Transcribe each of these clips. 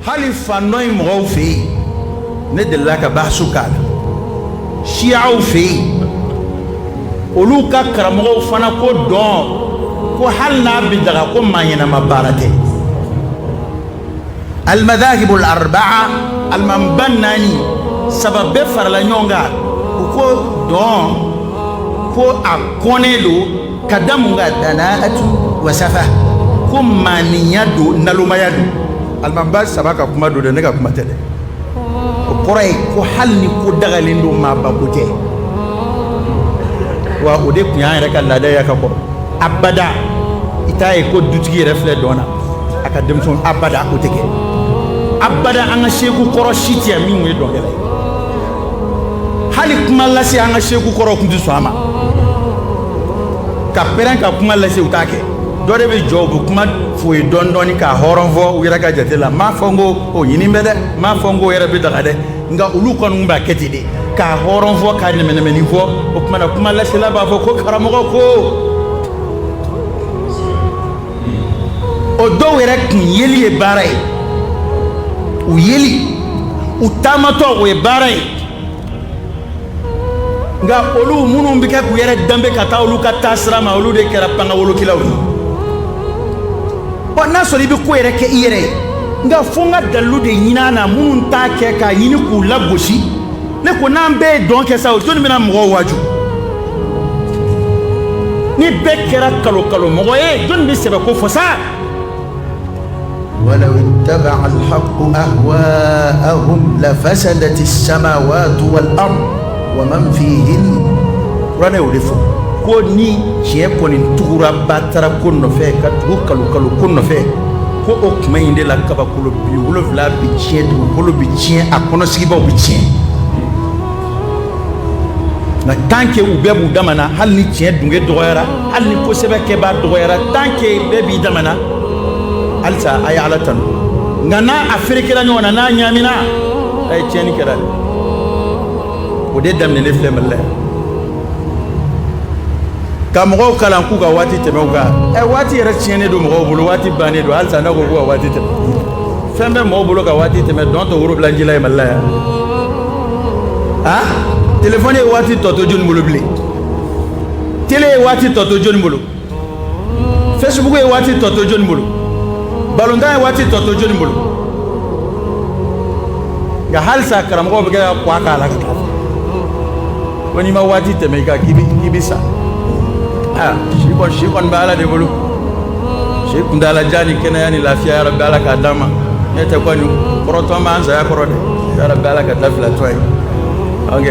hali fannoy mɔgɔw fɛ yen ne delila ka bahasu k'a la siyaw fɛ yen olu ka karamɔgɔw fana ko dɔn ko hali n'a bɛ daga ko maa ɲɛnama baara tɛ almadhahibu al-arba'a alimamiba naani saba bɛɛ farala ɲɔgɔn kan u ko dɔn ko a kɔnnen don ka da mun kan dana'atu wa safa ko maaniya don nalomaya don alimamiba saba ka kuma don dɛ ne ka kuma tɛ dɛ o kɔrɔ ye ko hali ni ko dagalen don maaba ko tɛ wa o de tun y'an yɛrɛ ka laada ye ka kɔrɔ abada i t'a ye ko dutigi yɛrɛ filɛ dɔn na a ka denmisɛnw abada o tɛ kɛ abada an ka seku kɔrɔ si tɛ yan min ye dɔnkɛla ye hali kuma lase an ka seku kɔrɔ tun tɛ sɔn a ma ka pɛrɛn ka kuma lase u t'a kɛ dɔ de bɛ jɔ u bɛ kuma f'u ye dɔɔni dɔɔni k'a hɔrɔn fɔ u yɛrɛ ka jate la m'a fɔ n ko o ɲini bɛ dɛ m'a fɔ n ko o yɛrɛ bɛ daga dɛ nka olu kɔni b'a kɛ ten de k'a hɔrɔn fɔ k'a nɛmɛnɛmɛni fɔ o tuma na kuma lasela b'a fɔ ko karamɔgɔ ko o dɔw yɛrɛ kun yeli ye baara ye u yeli u taamatɔ o ye baara ye nka olu minnu bɛ kɛ k'u yɛrɛ danbe ka taa olu ka taasira ma olu de kɛra pangawolokilaw ye ɔ n'a sɔrɔ i bɛ ko yɛrɛ kɛ i yɛrɛ ye nka fo n ka dalilu de ɲini a na minnu t'a kɛ k'a ɲini k'u lagosi ne ko n'an bɛɛ ye dɔn kɛ sa o jɔnni bɛna mɔgɔw waaju ni bɛɛ kɛra kalo mɔgɔ ye jɔnni bɛ sɛbɛ ko fɔ sa ولو اتبع الحق أهواءهم لفسدت السماوات والأرض ومن فيهن kuranɛ y'o de fɔ ko ni tiɲɛ kɔni tugura ba taara ko nɔfɛ ka tugu kalo ko nɔfɛ ko o tuma in de la kabakolo bi wolonfila bi tiɲɛ dugukolo bi tiɲɛ a kɔnɔsigibaw bi tiɲɛ nka tant que u bɛɛ b'u dama na hali ni tiɲɛ dunke dɔgɔyara hali ni kosɛbɛ kɛbaa dɔgɔyara tant que bɛɛ b'i dama na halisa a ye ala tanu nka n'a a ferekera ɲɔgɔn na n'a ɲaamina a ye tiɲɛni kɛra dɛ o de daminɛlen filɛ mali la yan ka mɔgɔw kalan k'u ka waati tɛmɛ u kan waati yɛrɛ tiɲɛnen don mɔgɔw bolo waati bannen don halisa n'a ko k'u ka waati tɛmɛ fɛn bɛ mɔgɔw bolo ka waati tɛmɛ dɔn tɔ worobilanjila ye mali la yan telefɔni ye waati tɔ to jɔnni bolo bilen tele ye waati tɔ to jɔnni bolo facebook ye waati tɔ to jɔnni bolo balontan ye waati tɔ to jɔnni bolo nka halisa karamɔgɔw bɛ kɛ ka kɔ a k'a la ka taa ko n'i ma waati tɛmɛ i kan k'i bɛ sa si kɔni bɛ ala de bolo si kuntalajan ni kɛnɛya ni lafiya yarabi ala k'a d'an ma ne tɛ kɔni kɔrɔtɔn b'an saya kɔrɔ dɛ yarabi ala ka lafilatɔ ye ok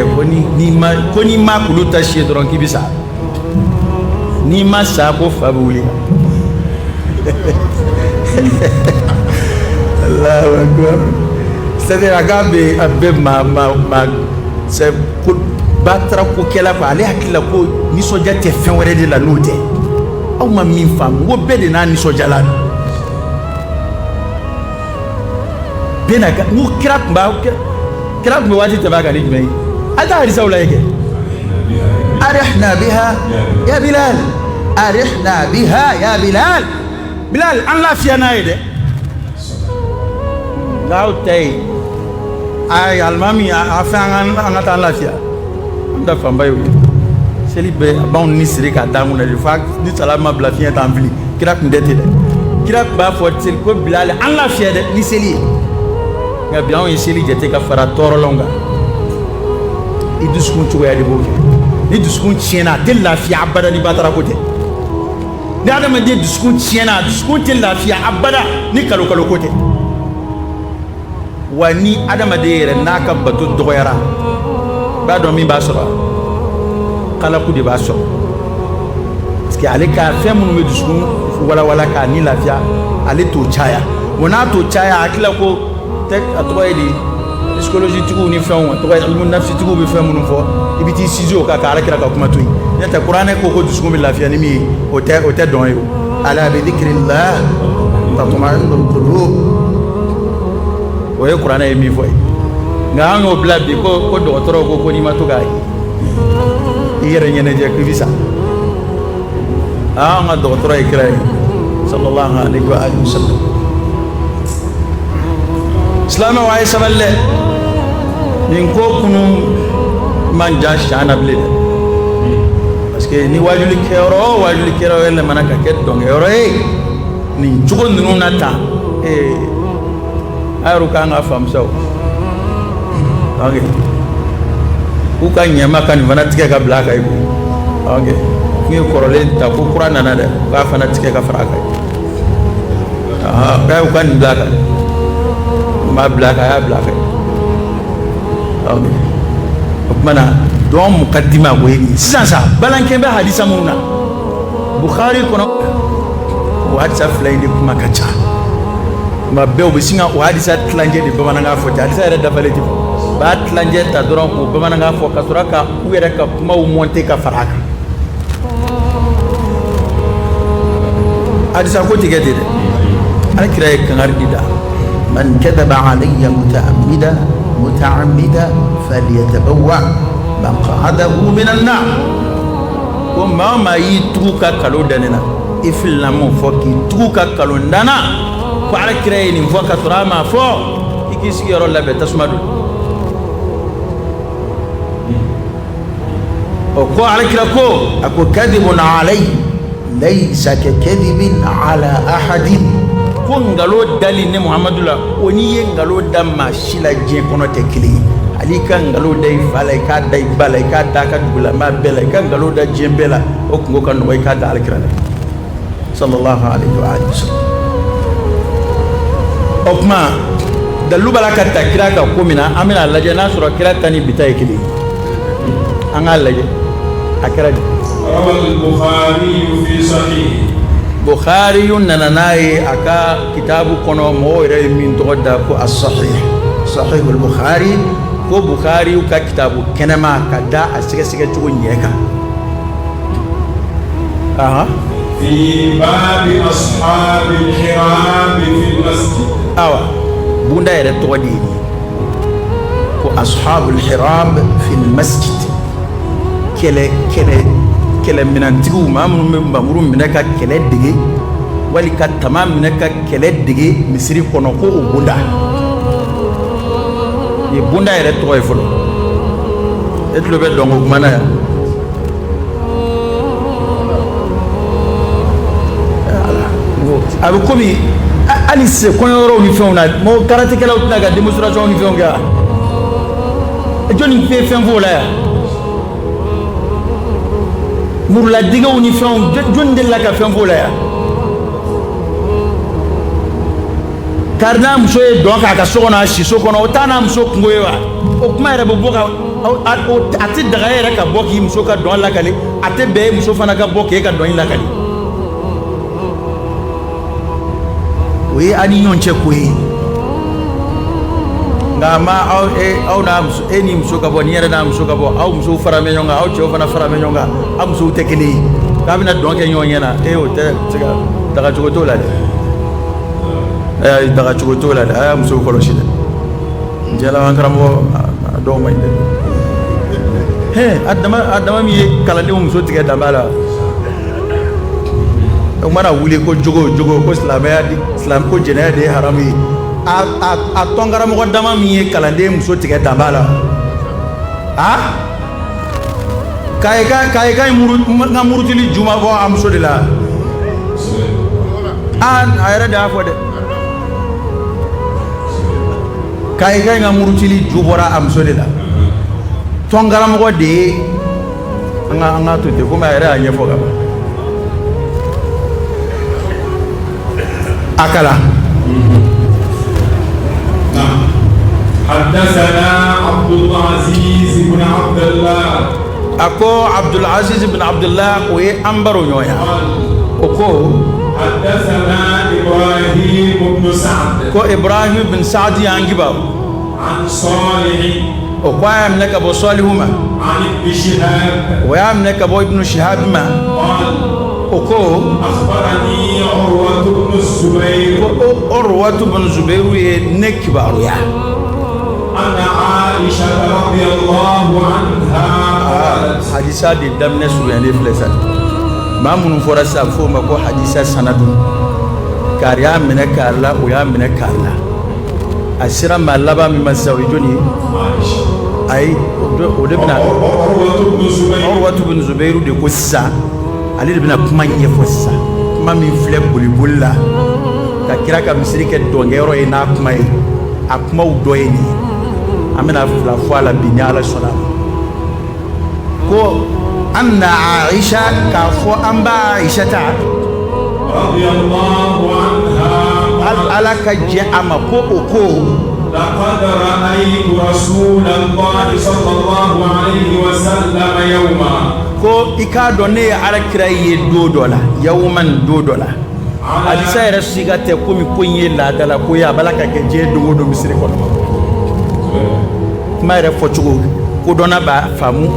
ko n'i ma kulu ta si ye dɔrɔn k'i bɛ sa n'i ma sa ko fa bɛ wuli Allahu akbar c'est-à-dire a k'a bɛ c'est ko ba taara ko kɛla quoi ale hakili la ko nisɔndiya tɛ fɛn wɛrɛ de la n'o tɛ aw ma min faamu ko bɛɛ de n'a nisɔndiyala don bɛɛ n'a ka n ko kira tun bɛ waati tɛmɛ a kan ni jumɛn ye a t'a hadisaw lajɛ kɛ أرحنا بها يا بلال أرحنا بها يا بلال Bilal an lafiya n'a ye dɛ nka aw ta ye ayi alimami a fɛn an ka taa an lafiya an da fanba y'o ye seli bɛ a b'anw ni siri k'a d'an kun na de fo ni sala ma bila fiɲɛ t'an fili kira tun tɛ ten dɛ kira tun b'a fɔ seli ko Bilal an lafiya dɛ ni seli ye nka bi anw ye seli jate ka fara tɔɔrɔlanw kan i dusukun cogoya de b'o kɛ ni dusukun tiɲɛna a tɛ lafiya abada ni ba taara ko tɛ ni adamaden dusukun tiɲɛna a dusukun tɛ lafiya abada ni kalo ko tɛ wa ni adamaden yɛrɛ n'a ka bato dɔgɔyara b'a dɔn min b'a sɔrɔ kalaku de b'a sɔrɔ parce que ale ka fɛn minnu bɛ dusukun walawala k'a ni lafiya ale t'o caya wa n'a t'o caya a hakilila ko a tɔgɔ ye de psychologie tigiw ni fɛnw a tɔgɔ ye alimu nafsi tigiw bɛ fɛn minnu fɔ i bɛ t'i sinsin o kan ka Alakira ka kuma to yen n'o tɛ kuranɛ ko dusukun bɛ lafiya ni min ye o tɛ dɔn ye o ألا بذكر الله تطمئن القلوب o ye kuranɛ ye min fɔ ye nka an y'o bila bi ko dɔgɔtɔrɔw ko n'i ma to k'a ye i yɛrɛ ɲɛnajɛ k'i bɛ sa an ka dɔgɔtɔrɔ ye kira ye sallallahu alaihi wa alihi wasallam islam wa ay saballe nin ko kunu manja shana ble parce que ni wajuli kero ele manaka ket dong yoro ni jugo nunu nata aru kanga famso okay uka nyama kan vana tike ka blaka ibu okay ni korole ta ko qur'ana na da ka fana tike ka faraka ka uka ni blaka ma blaka ya blaka okay mana don mukaddima ko yi sasa balanke be hadisa muna bukhari kono hadisa flainde kuma kacha ma be obisinga hadisa tlanje de bamananga fo hadisa era dabaleti ba tlanje ta doron ko bamananga fo kasuraka uere ka kuma u monte ka faraka hadisa ko tigede de ala kiraye kangar dida man kadaba alayya muta'ammida falyatabawwa maq'adahu minan nar ko mama yi tuka kalo danena ifil lamu foki tuka kalo dana ko ala kiraye ni foka turama fo ikisi yoro labe tasmadu o ko ala kira ko ako kadibun alayhi laysa ka kadibin ala ahadin ko ngalo dali ne muhammadula oni ye ngalo damma shila je kono te kili ali kan ngalo dai falai ka dai balai ka da ka dugula ma belai kan ngalo da jembela o ko kan no ka da alkira sallallahu alaihi wa sallam okma dalu balaka ta kira ka ko mina amina laje na sura kira tani bitai kili an alaje akira al-Bukhari fi sahih Bukhari nananaye aka kitabu kono mo ere min to da ko as-sahih sahih al-Bukhari ko Bukhari ka kitabu kenema ka da asige sige to nyeka aha fi bab ashab al-hiram fi al-masjid awa bunda ere to di ko ashab al-hiram fi al-masjid kele minantigu mamuru minaka kele dige wali ka tamam minaka kele dige misiri kono ko bunda e bunda ere to e folo etlo be dongo mana ya abu komi ali se koyoro ni fewna mo karate kala utna ga demonstration ni fewga e joni fe fen vola ya murla diga woni fen jonde la ka fen vola ya karna muso e donc aka sokona shi sokona otana muso ngoyewa o kuma re bo boka ati daga yere ka boki muso ka don la kale ate be muso fana ka boki ka don la kale we ani non che kuyi ngama au na muso eni muso ka bo ni yere na muso ka bo au muso fara me nyonga au che fana fara me nyonga am muso tekeli kabina donc e nyonyena e o te daga jogoto la de daga jogoto la de ay muso ko lo shida jela wankaramo do may de he adama mi kala de muso tige dambala o mana wuli ko jogo ko islam ko jena de harami a tongara mo dama mi kala de muso tige dambala ha kai murutili juma bo am so de la an ayra da fo de kai ngamurutili jubora am so de la tongara mo de anga to de ko ma ayra anye fo ga akala حدثنا عبد العزيز بن عبد الله أكو عبد العزيز بن عبد الله وي أمبرو نويا أكو حدثنا إبراهيم بن سعد كو إبراهيم بن سعد يانجبا عن صالح أكو يملك أبو صالح ما عن ابن شهاب ويملك أبو ابن شهاب ما قال أكو أخبرني عروة بن الزبير عروة بن الزبير نكبر يا أن عائشة رضي الله عنها قالت حديثة دي دم نسو يعني فلسات ما من فرصة فوما كو حديثة سند kariya minɛ k'a la o y'a minɛ k'a la a sera maa laban min ma sisan o ye jɔnni ye ayi o de bɛna Urwatu bin Zubairu de ko sisan ale de bɛna kuma ɲɛfɔ sisan kuma min filɛ boliboli la ka kira ka misiri kɛ dɔnkɛyɔrɔ ye n'a kuma ye a kumaw dɔ ye nin ye an bɛna fila fɔ a la bi ni Ala sɔnna ko anna Aisha k'a fɔ an ba Aisha ta radiyallahu anha Ala ka jɛ a ma ko o ko laqad ra'aytu rasulallahi sallallahu alayhi wa sallam yawma ko i k'a dɔn ne ye Alakira ye don dɔ la yawman don dɔ la hadisa yɛrɛ siga tɛ komi ko in ye laada la ko ye a b'a la ka kɛ diɲɛ don o don misiri kɔnɔ kuma yɛrɛ fɔcogo ko dɔnna b'a faamu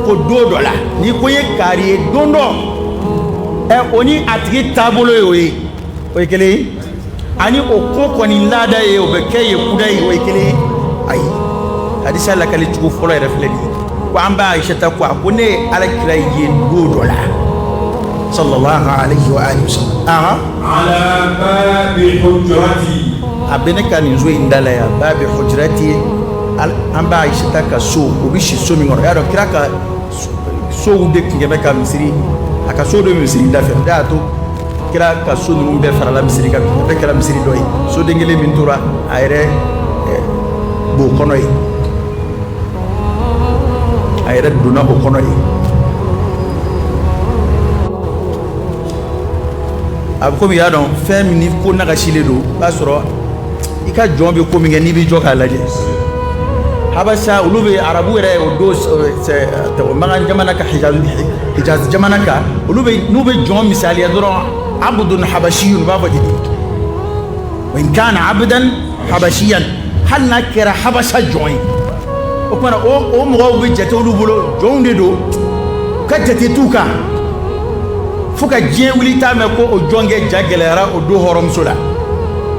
ko don dɔ la ni ko ye kari ye don dɔ o ni a tigi taabolo ye o ye kelen ye ani o ko kɔni laada ye o bɛ kɛ ye kuda ye o ye kelen ye ayi hadisa lakali cogo fɔlɔ yɛrɛ filɛ nin ye ko an b'a Aisata ko a ko ne ye Alakira ye don dɔ la sallallahu alayhi wa alihi wa sallam ala babi hujrati a bɛ ne ka nin so in da la yan babi hujrati an b'a Aisata ka so o bɛ si so min kɔnɔ y'a dɔn kira ka sow de tun bɛ ka misiri a ka so dɔ bɛ misiri da fɛ o de y'a to kira ka so ninnu bɛɛ farala misiri kan bɛɛ kɛra misiri dɔ ye soden kelen min tora a yɛrɛ b'o kɔnɔ ye a yɛrɛ donna o kɔnɔ ye a bɛ komi i y'a dɔn fɛn min ni ko nagasilen don i b'a sɔrɔ i ka jɔn bɛ ko min kɛ n'i b'i jɔ k'a lajɛ habasa olu bɛ arabu yɛrɛ o don Magan jamana ka Hijaz jamana kan olu bɛ n'u bɛ jɔn misaliya dɔrɔn abdun habashiyun b'a fɔ ten wa in kana abdan habashiyan hali n'a kɛra habasa jɔn ye o kumana o mɔgɔw bɛ jate olu bolo jɔnw de don ka jate t'u kan fo ka diɲɛ wuli t'a mɛn ko o jɔn kɛ ja gɛlɛyara o don hɔrɔnmuso la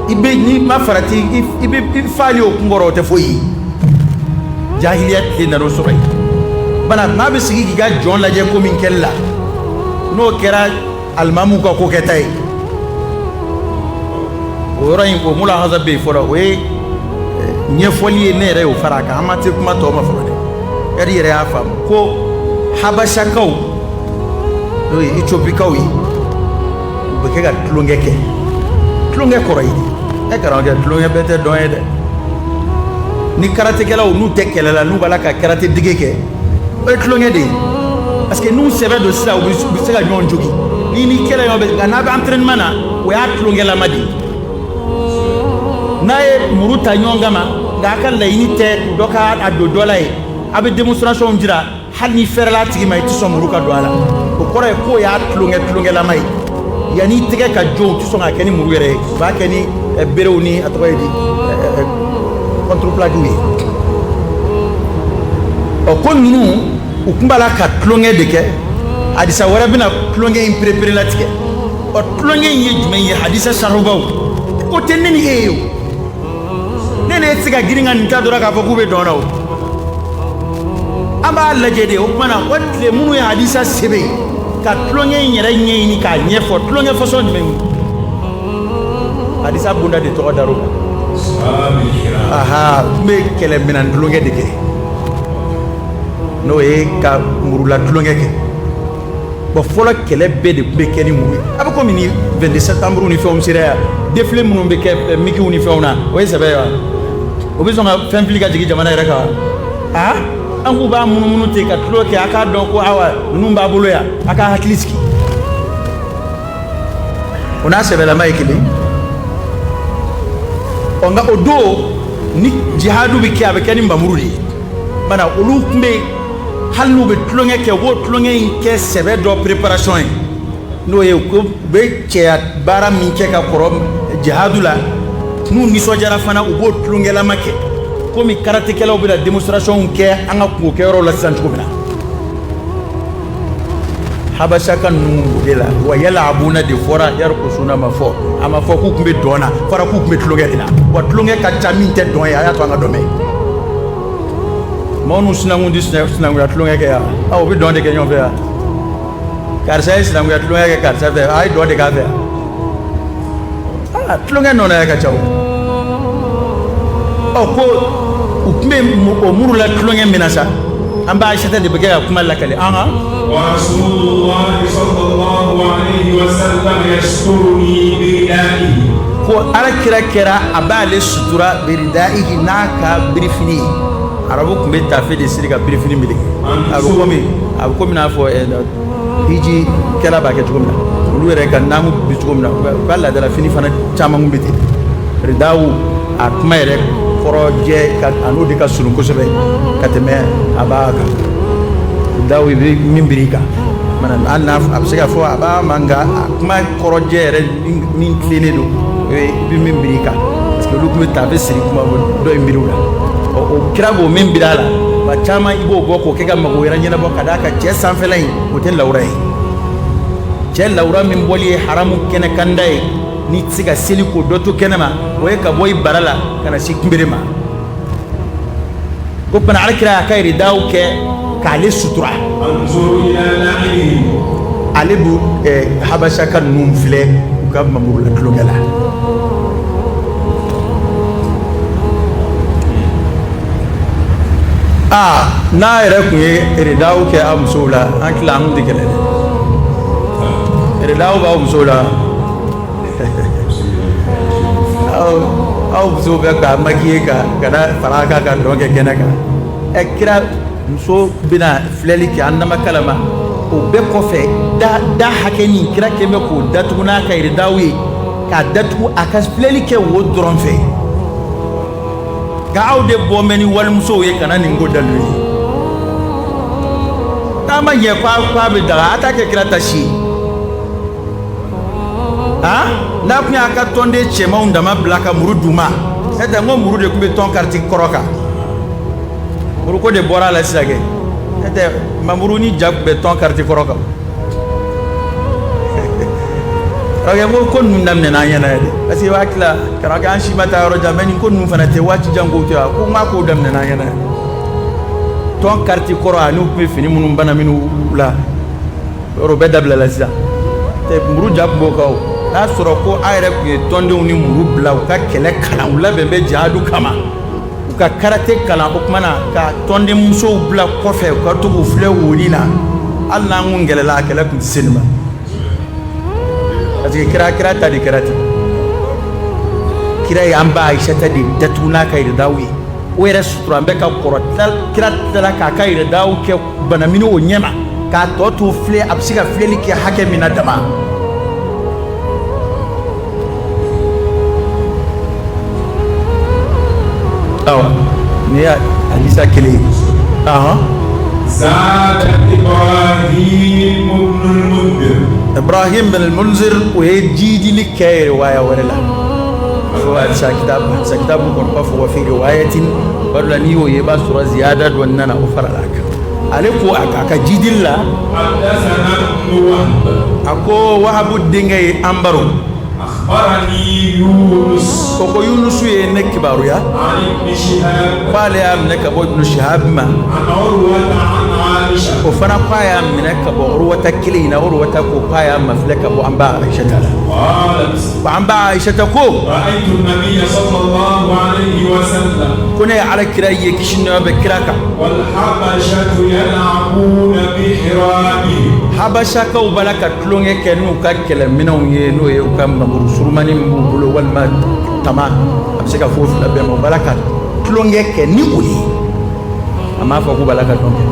i bɛ n'i ma farati i bɛ fali o kun kɔrɔ o tɛ foyi ye jahiliya tile nana o sɔrɔ yen bana n'a bɛ sigi k'i ka jɔn lajɛ ko min kɛli la n'o kɛra alimamu ka ko kɛta ye o yɔrɔ in o mulahaza bɛ yen fɔlɔ o ye ɲɛfɔli ye ne yɛrɛ y'o fara a kan an ma se kuma tɔw ma fɔlɔ dɛ yari yɛrɛ y'a faamu ko habasakaw n'o ye Ethiopiakaw ye u bɛ kɛ ka tulonkɛ kɛ tulonkɛ kɔrɔ ye e karamɔgɔ tulonkɛ bɛɛ tɛ dɔn ye dɛ ni karatekɛlaw n'u tɛ kɛlɛ la n'u b'a la ka karate dege kɛ o ye tulonkɛ de ye parce que n'u sɛbɛ don sisan u bɛ se ka ɲɔgɔn jogi ni kɛlɛ ɲɔgɔn bɛ nka n'a bɛ entraînement na o y'a tulonkɛlama de ye n'a ye muru ta ɲɔgɔn kama nka a ka laɲini tɛ dɔ ka a don dɔ la ye a bɛ démonstration jira hali ni fɛrɛla a tigi ma i tɛ sɔn muru ka don a la o kɔrɔ ye k'o y'a tulonkɛlama ye yanni tɛgɛ ka jo u tɛ sɔn k'a kɛ ni muru yɛrɛ ye u b'a kɛ ni berew ni a tɔgɔ ye di contre-plaquew ye ɔ ko ninnu u tun b'a la ka tulonkɛ de kɛ hadisa wɛrɛ bɛna tulonkɛ in perepere latigɛ ɔ tulonkɛ in ye jumɛn ye hadisa sarubaw o tɛ ne ni e ye o ne ni e tɛ se ka girin ka nin ta dɔrɔn k'a fɔ k'u bɛ dɔn na o an b'a lajɛ de o kumana o tile minnu ye hadisa sɛbɛn ka tulonkɛ in yɛrɛ ɲɛɲini k'a ɲɛfɔ tulonkɛ fɔsɔn jumɛn hadisa bonda de tɔgɔ dar'o kan aha n bɛ kɛlɛminan tulonkɛ de kɛ n'o ye ka murula tulonkɛ kɛ bon fɔlɔ kɛlɛ bɛɛ de tun bɛ kɛ ni muru ye a bɛ komi ni 22 septembre ni fɛnw sera yan défilé minnu bɛ kɛ mikiw ni fɛnw na o ye sɛbɛ ye wa o bɛ sɔn ka fɛn fili ka jigin jamana yɛrɛ kan wa an k'u b'a munumunu ten ka tulo kɛ a k'a dɔn ko awa ninnu b'a bolo yan a k'a hakili sigi o n'a sɛbɛlama ye kelen ɔ nka o don ni jihadu bɛ kɛ a bɛ kɛ ni nbamuru de ye bana olu tun bɛ hali n'u bɛ tulonkɛ kɛ u b'o tulonkɛ in kɛ sɛbɛ dɔ préparation ye n'o ye ko u bɛ cɛya baara min kɛ ka kɔrɔ jihadu la n'u nisɔndiyara fana u b'o tulonkɛlama kɛ komi karatekɛlaw bɛ na démonstration kɛ an ka kungo kɛyɔrɔ la sisan cogo min na habasaka ninnu o de la wa yalabuna de fɔra yari ko sunna ma fɔ a ma fɔ k'u tun bɛ dɔn na fɔra k'u tun bɛ tulonkɛ de la wa tulonkɛ ka ca min tɛ dɔn ye a y'a to an ka dɔn mɛn maaw n'u sinankun di sinankunya tulonkɛ kɛ yan u bɛ dɔn de kɛ ɲɔgɔn fɛ yan karisa ye sinankunya tulonkɛ kɛ karisa fɛ a ye dɔn de k'a fɛ yan tulonge nona ya ka caw ko u tun bɛ o muru la tulonge min na sa an b'a Aïchata de bɛ kɛ ka kuma lakale ورسول الله صلى الله عليه وسلم يسترني بردائه ko alakira kɛra a b'ale sutura biridaihi n'a ka birifini arabu tun bɛ tafe de siri ka birifini meleke a bɛ komi n'a fɔ hiji kɛla b'a kɛ cogo min na olu yɛrɛ ka naamu bi cogo min na u ka laadala fini fana caman kun bɛ ten ridawu a kuma yɛrɛ kɔrɔjɛ a n'o de ka surun kosɛbɛ ka tɛmɛ a b'a kan ridawu i bɛ min biri i kan hali n'a a bɛ se ka fɔ a b'a ma nka a kuma kɔrɔjɛ yɛrɛ min tilennen don i bɛ min biri i kan parce que olu tun bɛ tafe siri kuma dɔ in biri o la o kira b'o min biri a la wa caman i b'o bɔ k'o kɛ ka mago wɛrɛ ɲɛnabɔ ka d'a kan cɛ sanfɛla in o tɛ lawura ye cɛ lawura min bɔli ye haramu kɛnɛ kanda ye n'i tɛ se ka seli k'o dɔ to kɛnɛ ma o ye ka bɔ i bara la ka na se kunbere ma ko fana alakira y'a ka ridaw kɛ k'ale sutura ale b'u habasa ka ninnu filɛ u ka mamuru la tulonkɛ la n'a yɛrɛ tun ye ridaw kɛ a musow la an tila an tun tɛ kɛlɛ dɛ ridaw b'aw musow la aw musow bɛ ka maquiller ka da fara kan ka dɔn kɛ kɛnɛ kan kira muso bɛna filɛli kɛ an dama kalama o bɛɛ kɔfɛ da hakɛ nin kira kɛ bɛ k'o datugu n'a ka ridaw ye k'a datugu a ka filɛli kɛ wo dɔrɔn fɛ nka aw de bɔ mɛ ni walimusow ye kana nin ko dalu ye n'a ma ɲɛ k'a bɛ daga a t'a kɛ kira ta si ye n'a tun y'a ka tɔnden cɛmanw dama bila ka muru d'u ma n'o tɛ n ko muru de tun bɛ tɔn kariti kɔrɔ kan muru ko de bɔra a la sisan kɛ n'o tɛ mamuru ni ja tun bɛ tɔn kariti kɔrɔ kan karamɔgɔ ko ninnu daminɛna an ɲɛna dɛ parce que i b'a tila karamɔgɔ an si ma taa yɔrɔ jan mɛ nin ko ninnu fana tɛ waati jan kow tɛ wa ko n b'a kow daminɛna an ɲɛna tɔn kariti kɔrɔ ani u tun bɛ fini minnu bana minnu la yɔrɔ bɛɛ dabilala sisan tɛ muru ja tun b'o kan o n'a sɔrɔ ko a yɛrɛ tun ye tɔndenw ni muru bila u ka kɛlɛ kalan u labɛn bɛ jihadu kama u ka karate kalan o tuma na ka tɔnden musow bila kɔfɛ u ka to k'u filɛ woni na hali n'an kun gɛlɛla a kɛlɛ tun tɛ se nin ma parce que kira ta de kɛra ten kira ye an ba Aïchata de datugu n'a ka ridaw ye o yɛrɛ sutura an bɛ ka kɔrɔ kira tilala k'a ka ridaw kɛ bana mini o ɲɛma k'a tɔ to filɛ a bɛ se ka filɛli kɛ hakɛ min na dama awa ni ya hadisa kelen ye زاد إبراهيم بن المنذر إبراهيم بن المنذر ويجيدي لكي رواية ورلا هو كتاب كون في رواية برلني ويبا سورة زيادة وننا أفر لك عليكو أكا جيدي الله حدثنا ابن وهب أكو وهب الدنيا أمبرو أخبرني يونس كوكو يونس ينك بارويا عن ابن شهاب قال يا ابنك أبو ابن شهاب ما عن عروة عن عائشة وفنا قايا منك أبو عروة كلينا عروة قايا مفلك أبو أنباء عائشة قالت وأنباء عائشة كو رأيت النبي صلى الله عليه وسلم كنا على كراية كشنا بكراكا والحبشة يلعبون بحرابهم habasha ka u bala ka tulonkɛ kɛ n'u ka kɛlɛminɛnw ye n'o ye u ka mamuru surumani min b'u bolo walima tama a bɛ se ka fɔ fila bɛɛ ma u bala ka tulonkɛ kɛ ni o ye a m'a fɔ k'u bala ka tulonkɛ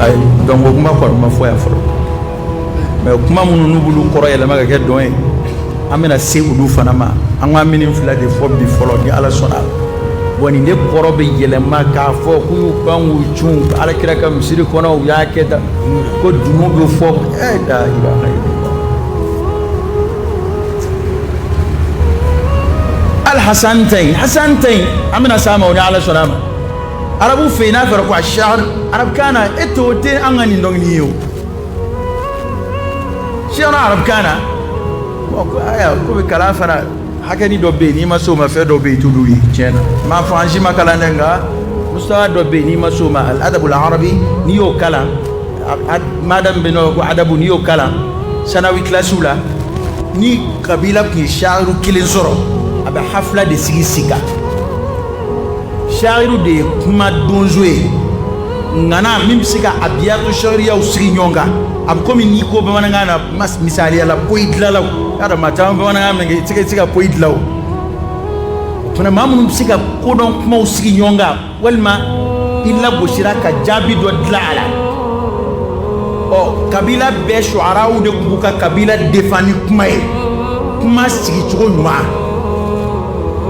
ayi donc o kuma kɔni ma fɔ yan fɔlɔ mais kuma minnu n'u b'olu kɔrɔ yɛlɛma ka kɛ dɔn ye an bɛna se olu fana ma an ka mini fila de fɔ bi fɔlɔ ni ala sɔnna bon nin de kɔrɔ bɛ yɛlɛma k'a fɔ k'u y'u pan k'u cun alakira ka misiri kɔnɔ u y'a kɛ tan ko dunun bɛ fɔ da ilaha illallah Hasan ta yin an bɛna s'a ma o ni ala sɔnna a ma arabu fɛ yen n'a fɔra ko a shahar arabukana e t'o tɛ an ka nin dɔnkili ye o shahar arabukana aya ko bɛ kalan fana hakɛni dɔ bɛ yen n'i ma s'o ma fɛn dɔ bɛ yen i t'olu ye tiɲɛ na n m'a fɔ an si ma kalan dɛ nka mustawa dɔ bɛ yen n'i ma s'o ma al-adabul arabi n'i y'o kalan madame bɛ yen nɔ ko adabu n'i y'o kalan sanawi kilasiw la ni kabila kun sha'iru kelen sɔrɔ a bɛ hafla de sigi sika sha'iru de ye kuma donso ye ngana min bɛ se ka abiyatu shariyaw sigi ɲɔgɔn kan a bɛ komi n'i ko bamanankan na misaliya la poyi dilalaw y'a dɔn maa caman bamanankan mɛn kɛ i tɛ se ka poyi dilan o fana maa minnu bɛ se ka kodɔn kumaw sigi ɲɔgɔn kan walima i lagosira ka jaabi dɔ dilan a la kabila bɛɛ shuaraw de tun b'u ka kabila defan ni kuma ye kuma sigicogo ɲuman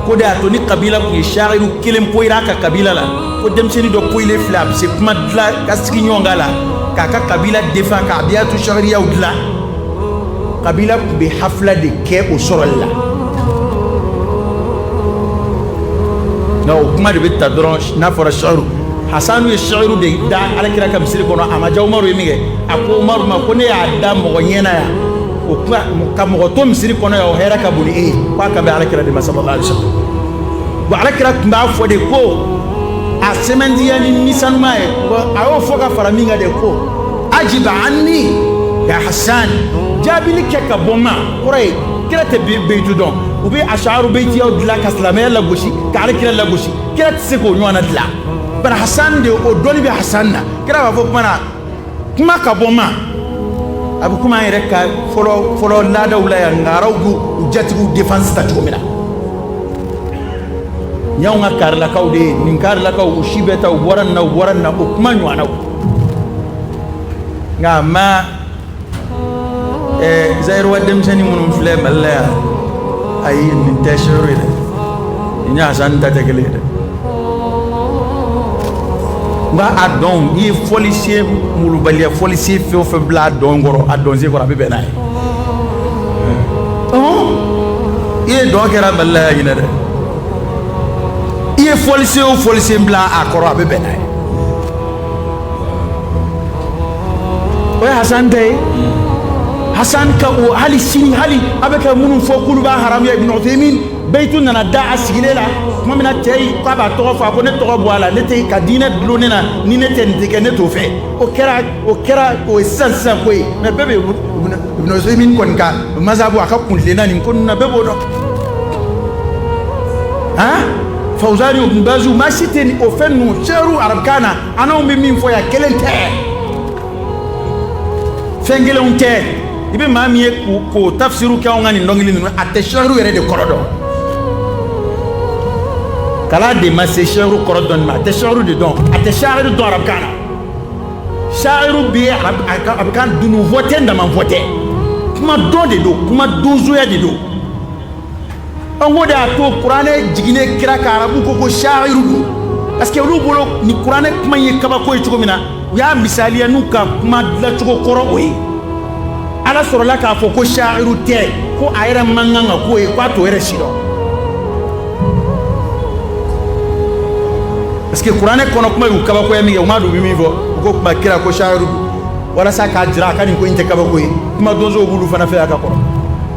ko de y'a to ni kabila tun ye sha'iru kelen poyira a ka kabila la ko denmisɛnnin dɔ poyilen filɛ a bɛ se kuma dilan ka sigi ɲɔgɔn kan la k'a ka kabila defan ka abiyatu shariyaw dilan kabila tun bɛ hafla de kɛ o sɔrɔli la nka o kuma de bɛ ta dɔrɔn n'a fɔra sha'iru Hasanu ye sha'iru de da alakira ka misiri kɔnɔ a ma diya Umaru ye min kɛ a ko Umaru ma ko ne y'a da mɔgɔ ɲɛna yan o kuma ka mɔgɔ to misiri kɔnɔ yan o hɛrɛ ka bon ni e ye k'a ka bɛn alakira de ma sallallahu alaihi wasallam bon alakira tun b'a fɔ de ko a sɛmɛntiya ni nisanuma ye a y'o fɔ ka fara min kan de ko ajiba anni ya Hasan jaabili kɛ ka bɔ n ma kɔrɔ ye kira tɛ beyitu dɔn u bɛ ashaaru beyitiyaw dilan ka silamɛya lagosi ka alakira lagosi kira tɛ se k'o ɲɔgɔn na dilan bara Hasan de o dɔnni bɛ Hasan na kira b'a fɔ kuma ka bɔ ma a bɛ kuma an yɛrɛ ka fɔlɔ laadaw la yan ngaraw b'u jatigiw défense ta cogo min na y'anw ka karilakaw de ye nin karilakaw u si bɛɛ ta u bɔra nin na o kuma ɲɔgɔnnaw nka ma Zayiruwa denmisɛnnin minnu filɛ Mali la yan ayi nin tɛ sha'iru ye dɛ nin ye Hasan ta tɛ kelen ye dɛ nka a dɔn i ye fɔlisen mulubaliya fɔlisen fɛn o fɛn bila a dɔn kɔrɔ a dɔnsen kɔrɔ a bɛ bɛn n'a ye i ye dɔn kɛra Mali la yan ɲinɛ dɛ i ye fɔlisen o fɔlisen bila a kɔrɔ a bɛ bɛn n'a ye o ye Hasan ta ye Hasan ka o hali sini hali a bɛ ka minnu fɔ k'olu b'a haramuya Ibn Uthaymin beyitu nana da a sigilen la tuma min na cɛ yi k'a b'a tɔgɔ fɔ a ko ne tɔgɔ bɔ a la ne tɛ ka diinɛ dulon ne na ni ne tɛ nin tɛ kɛ ne t'o fɛ o ye sisan ko ye mɛ bɛɛ bɛ Ibn Uthaymin kɔni ka mazhabu a ka kuntilenna nin ko ninnu na bɛɛ b'o dɔn han Fawzani Ibn Baz maa si tɛ o fɛn ninnu sha'iru arabukan na an n'anw bɛ min fɔ yan kelen tɛ fɛn kelenw tɛ i bɛ maa min ye k'o tafsiru kɛ anw ka nin dɔnkili ninnu a tɛ sha'iru yɛrɛ de kɔrɔ dɔn kala de ma se sha'iru kɔrɔ dɔnni ma a tɛ sha'iru de dɔn a tɛ sha'iru dɔn arabukan na sha'iru bɛ arabukan nouveau tɛ ndama-fɔ tɛ kuma dɔn de don kuma donsoya de don an ko de y'a to kuranɛ jiginnen kira ka arabu ko sha'iru don parce que olu bolo ni kuranɛ kuma ye kabako ye cogo min na u y'a misaliya n'u ka kuma dilancogo kɔrɔ o ye ala sɔrɔla k'a fɔ ko sha'iru tɛ ko a yɛrɛ man kan ka k'o ye k'a t'o yɛrɛ si dɔn parce que kuranɛ kɔnɔ kuma y'u kabakoya min kɛ u m'a dɔn u bɛ min fɔ u ko kuma kira ko sha'iru walasa k'a jira a ka nin ko in tɛ kabako ye kuma donsow b'olu fana fɛ a ka kɔrɔ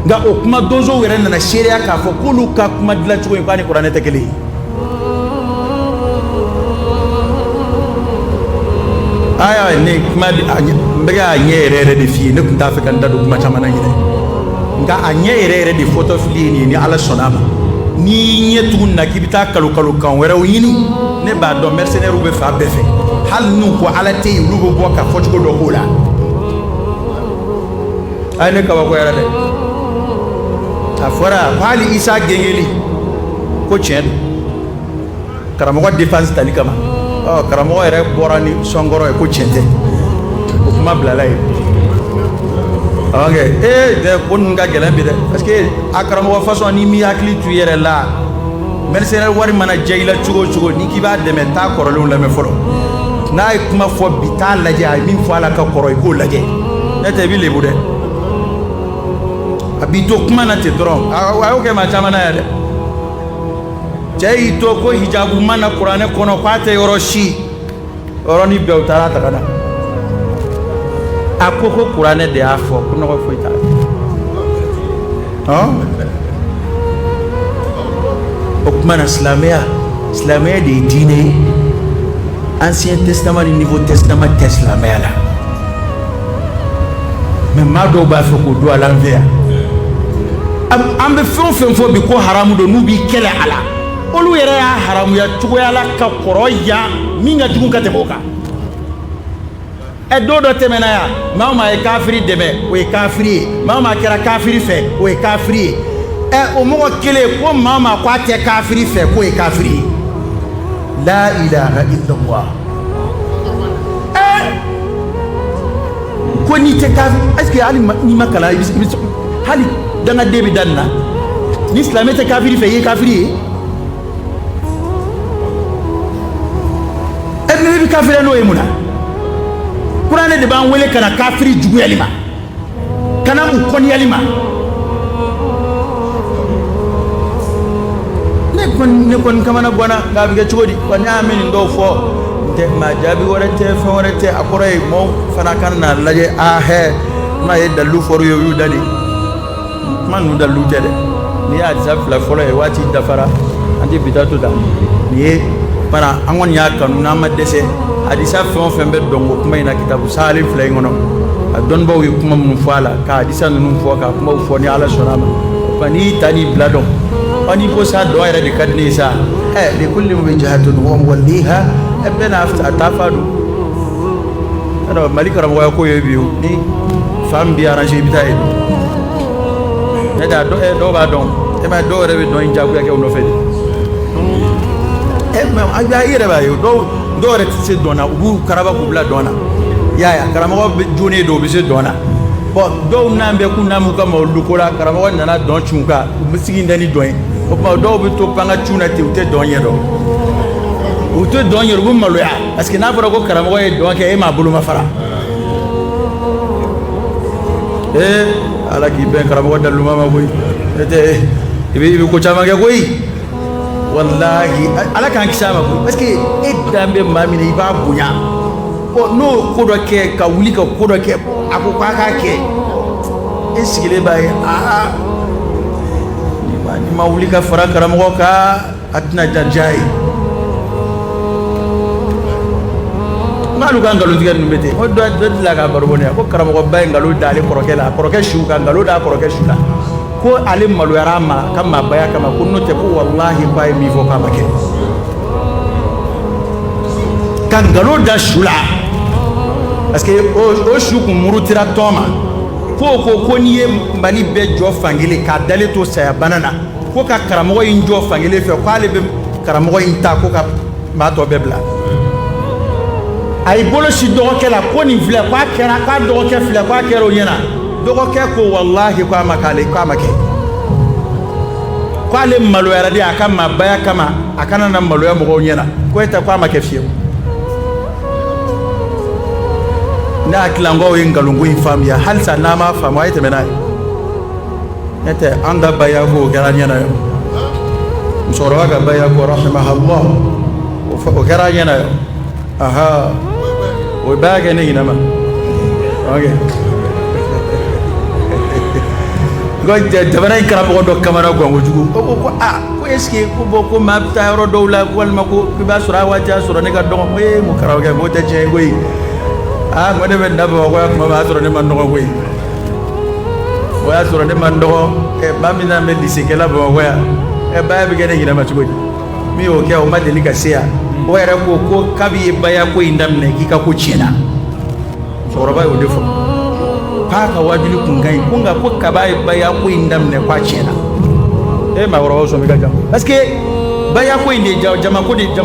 nka o kuma donsow yɛrɛ nana seereya k'a fɔ k'olu ka kuma dilancogo in k'a ni kuranɛ tɛ kelen ye aya ne kuma n bɛ ka a ɲɛ yɛrɛ yɛrɛ de f'i ye ne tun t'a fɛ ka n da don kuma caman na ɲinɛ nka a ɲɛ yɛrɛ yɛrɛ de fɔtɔ fili ye nin ye ni ala sɔnna a ma n'i ɲɛ tugun na k'i bɛ taa kalo kan wɛrɛw ɲini ne b'a dɔn mercenaires bɛ fan bɛɛ fɛ hali n'u ko ala tɛ yen olu bɛ bɔ ka fɔcogo dɔ k'o la a ye ne kabakoyara dɛ a fɔra ko hali Isa gɛngɛli ko tiɲɛ don karamɔgɔ défense tali kama karamɔgɔ yɛrɛ bɔra ni sɔnkɔrɔ ye ko tiɲɛ tɛ o kuma bilala yen ok dɛ ko ninnu ka gɛlɛn bi dɛ parce que a karamɔgɔ façon n'i m'i hakili to i yɛrɛ la mercenaire wari mana diya i la cogo o cogo n'i k'i b'a dɛmɛ taa kɔrɔlenw lamɛn fɔlɔ n'a ye kuma fɔ bi taa lajɛ a ye min fɔ a la ka kɔrɔ i k'o lajɛ n'o tɛ i bɛ lebu dɛ a b'i to kuma na ten dɔrɔn a y'o kɛ maa caman na yan dɛ cɛ y'i to ko hijabu ma na kuranɛ kɔnɔ k'a tɛ yɔrɔ si yɔrɔnin bɛɛ u taara ta ka na a ko kuranɛ de y'a fɔ ko nɔgɔ foyi t'a la o kuma na silamɛya de ye diinɛ ye ancien testament ni nouveau testament tɛ silamɛya la mais maa dɔw b'a fɛ k'o don a l'envers an bɛ fɛn o fɛn fɔ bi ko haramu don n'u b'i kɛlɛ a la olu yɛrɛ y'a haramuya cogoya la ka kɔrɔ yan min ka jugu ka tɛmɛ o kan don dɔ tɛmɛna yan maa o maa ye kafiri dɛmɛ o ye kafiri ye maa o maa kɛra kafiri fɛ o ye kafiri ye o mɔgɔ kelen ko maa o maa ko a tɛ kafiri fɛ k'o ye kafiri ye la ilaha illallah ko n'i tɛ kafiri est-ce que hali n'i ma kalan i bɛ hali dangaden bɛ da nin na ni silamɛ tɛ kafiri fɛ i ye kafiri ye ne bɛ kafiri n'o ye mun na kuranɛ de b'an wele ka na kafiri juguyali ma ka na u kɔniyali ma ne kɔni kamana bɔnna nka a bɛ kɛ cogo di wa ne y'a mɛn nin dɔw fɔ tɛ maa jaabi wɛrɛ tɛ fɛn wɛrɛ tɛ a kɔrɔ ye maaw fana ka na lajɛ n'a ye dalilu fɔr'u ye u y'u da de kuma ninnu dalilu tɛ dɛ n'i y'a disa fila fɔlɔ ye waati dafara an tɛ bita to ta nin ye fana an kɔni y'a kanu n'an ma dɛsɛ hadisa fɛn o fɛn bɛ dɔn ko kuma in na kitabu sahalen fila in kɔnɔ a dɔnnibaw ye kuma minnu fɔ a la ka hadisa ninnu fɔ ka kumaw fɔ ni ala sɔnna a ma n'i y'i ta n'i bila dɔn n'i ko sa dɔn yɛrɛ de ka di ne ye sa likulli wijhatun huwa muwalliha bɛɛ n'a ta fa don alors Mali karamɔgɔya ko ye bi ni fan bi arrangé i bɛ taa yen ne tɛ dɔw b'a dɔn e ma dɔw yɛrɛ bɛ dɔn in jagoya kɛ u nɔfɛ de mais i yɛrɛ b'a ye dɔw yɛrɛ tɛ se dɔn na u b'u karaba k'u bila dɔn na i y'a ye karamɔgɔ bɛ jonnen don u bɛ se dɔn na bon dɔw n'an bɛ kun n'an m'u ka mawuludu ko la karamɔgɔ nana dɔn cun kan u bɛ sigi tɛ ni dɔn ye o tuma dɔw bɛ to panga cun na ten u tɛ dɔn ɲɛ dɔn u tɛ dɔn ɲɛ u bɛ maloya parce que n'a fɔra ko karamɔgɔ ye dɔn kɛ e m'a bolo ma fara ala k'i bɛn karamɔgɔ daluma ma koyi i bɛ ko caman kɛ koyi wallahi ala k'an kisi a ma koyi parce que e dan bɛ maa min na i b'a bonya n'o ko dɔ kɛ ka wuli ka ko dɔ kɛ a ko k'a k'a kɛ e sigilen b'a ye ni ma wuli ka fara karamɔgɔ kan a tɛna diya ye n'alu ka nkalontigɛ ninnu bɛ ten o dɔ delila ka baro bɔ ne ko karamɔgɔba ye nkalon da ale kɔrɔkɛ la kɔrɔkɛ su ka nkalon da kɔrɔkɛ su la ko ale maloyara a ma ka maabaya kama ko n'o tɛ ko walahi ko a ye min fɔ k'a ma kɛ ka nkalon da su la parce que o su kun murutira tɔn ma ko n'i ye Mali bɛɛ jɔ fankelen k'a dalen to saya bana na ko ka karamɔgɔ in jɔ fankelen fɛ k'ale bɛ karamɔgɔ in ta ko ka maa tɔ bɛɛ bila a y'i bolo si dɔgɔkɛ la ko nin filɛ k'a kɛra k'a dɔgɔkɛ filɛ k'a kɛra o ɲɛna dɔgɔkɛ ko walahi k'a ma kɛ k'ale maloyara de a ka maabaya kama a kana na maloya mɔgɔw ɲɛna ko e tɛ k'a ma kɛ fiyewu ne hakili an k'aw ye nkalonko in faamuya halisa n'an m'a faamu a ye tɛmɛ n'a ye ne tɛ an ka baya ko o kɛra ɲɛna ye musokɔrɔba ka baya ko rahimahallah o kɛra ɲɛna ye aha o ye baya kɛ ne ɲinɛ ma ok jamana in karamɔgɔ dɔ kamana gan kojugu o ko ko est ce que ko bon ko maa bɛ taa yɔrɔ dɔw la walima ko i b'a sɔrɔ a waati y'a sɔrɔ ne ka dɔgɔ ko mun karamɔgɔ k'o tɛ tiɲɛ ye koyi ko ne bɛ na Bamakɔ yan tuma min o y'a sɔrɔ ne ma nɔgɔ koyi o y'a sɔrɔ ne ma nɔgɔ maa min na bɛ lisekɛla Bamakɔ yan baya bɛ kɛ ne ɲinɛ ma cogo di min y'o kɛ o ma deli ka se yan o yɛrɛ ko kabi ye baya ko in daminɛ k'i ka ko tiɲɛna musokɔrɔba y'o de fɔ k'a ka wajuli kun ka ɲi ko nka ko kaba ye baya ko in daminɛ k'a tiɲɛna maakɔrɔbaw sɔn bɛ ka jan parce que baya ko in de jama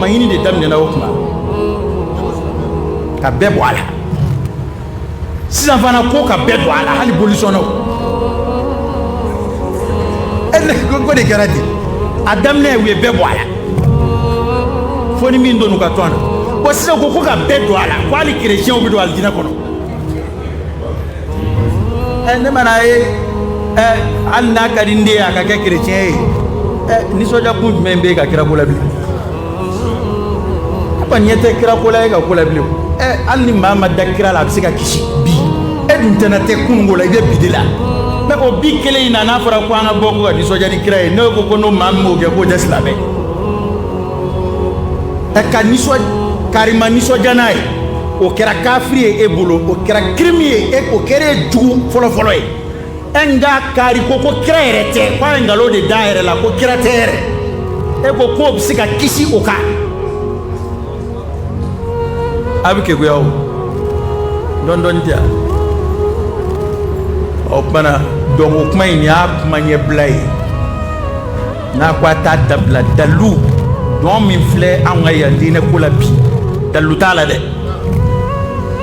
ɲini de daminɛna o kuma ka bɛɛ bɔ a la sisan fana ko ka bɛɛ don a la hali bolisɔnnaw ko de kɛra ten a daminɛ u ye bɛɛ bɔ a la fo ni min donn'u ka tɔn na bon sisan ko ka bɛɛ don a la ko hali kerecɛnw bɛ don alijinɛ kɔnɔ ne mana ye hali n'a ka di n den a ka kɛ kerecɛn ye nisɔndiya kun jumɛn bɛ yen ka kira ko la bilen a kɔni ɲɛ tɛ kira ko la e ka ko la bilen hali ni maa ma da kira la a bɛ se ka kisi bi e dun tɛna tɛ kununko la i bɛ bi de la mais o bi kelen in na n'a fɔra ko an ka bɔ ko ka nisɔndiya ni kira ye ne ko n'o maa min m'o kɛ k'o tɛ silamɛ ka karima nisɔndiya n'a ye o kɛra kafiri ye e bolo o kɛra kirimi ye o kɛra jugu fɔlɔfɔlɔ ye enga kari ko kira yɛrɛ tɛ ko a ye ngalon de da yɛrɛ la ko kira tɛ yɛrɛ e ko k'o bɛ se ka kisi o kan a bɛ kekuya o dɔɔni tɛ o kumana donc o kuma in y'a kuma ɲɛbila ye n'a ko a t'a dabila dalu dɔn min filɛ anw ka yan diinɛ ko la bi dalu t'a la dɛ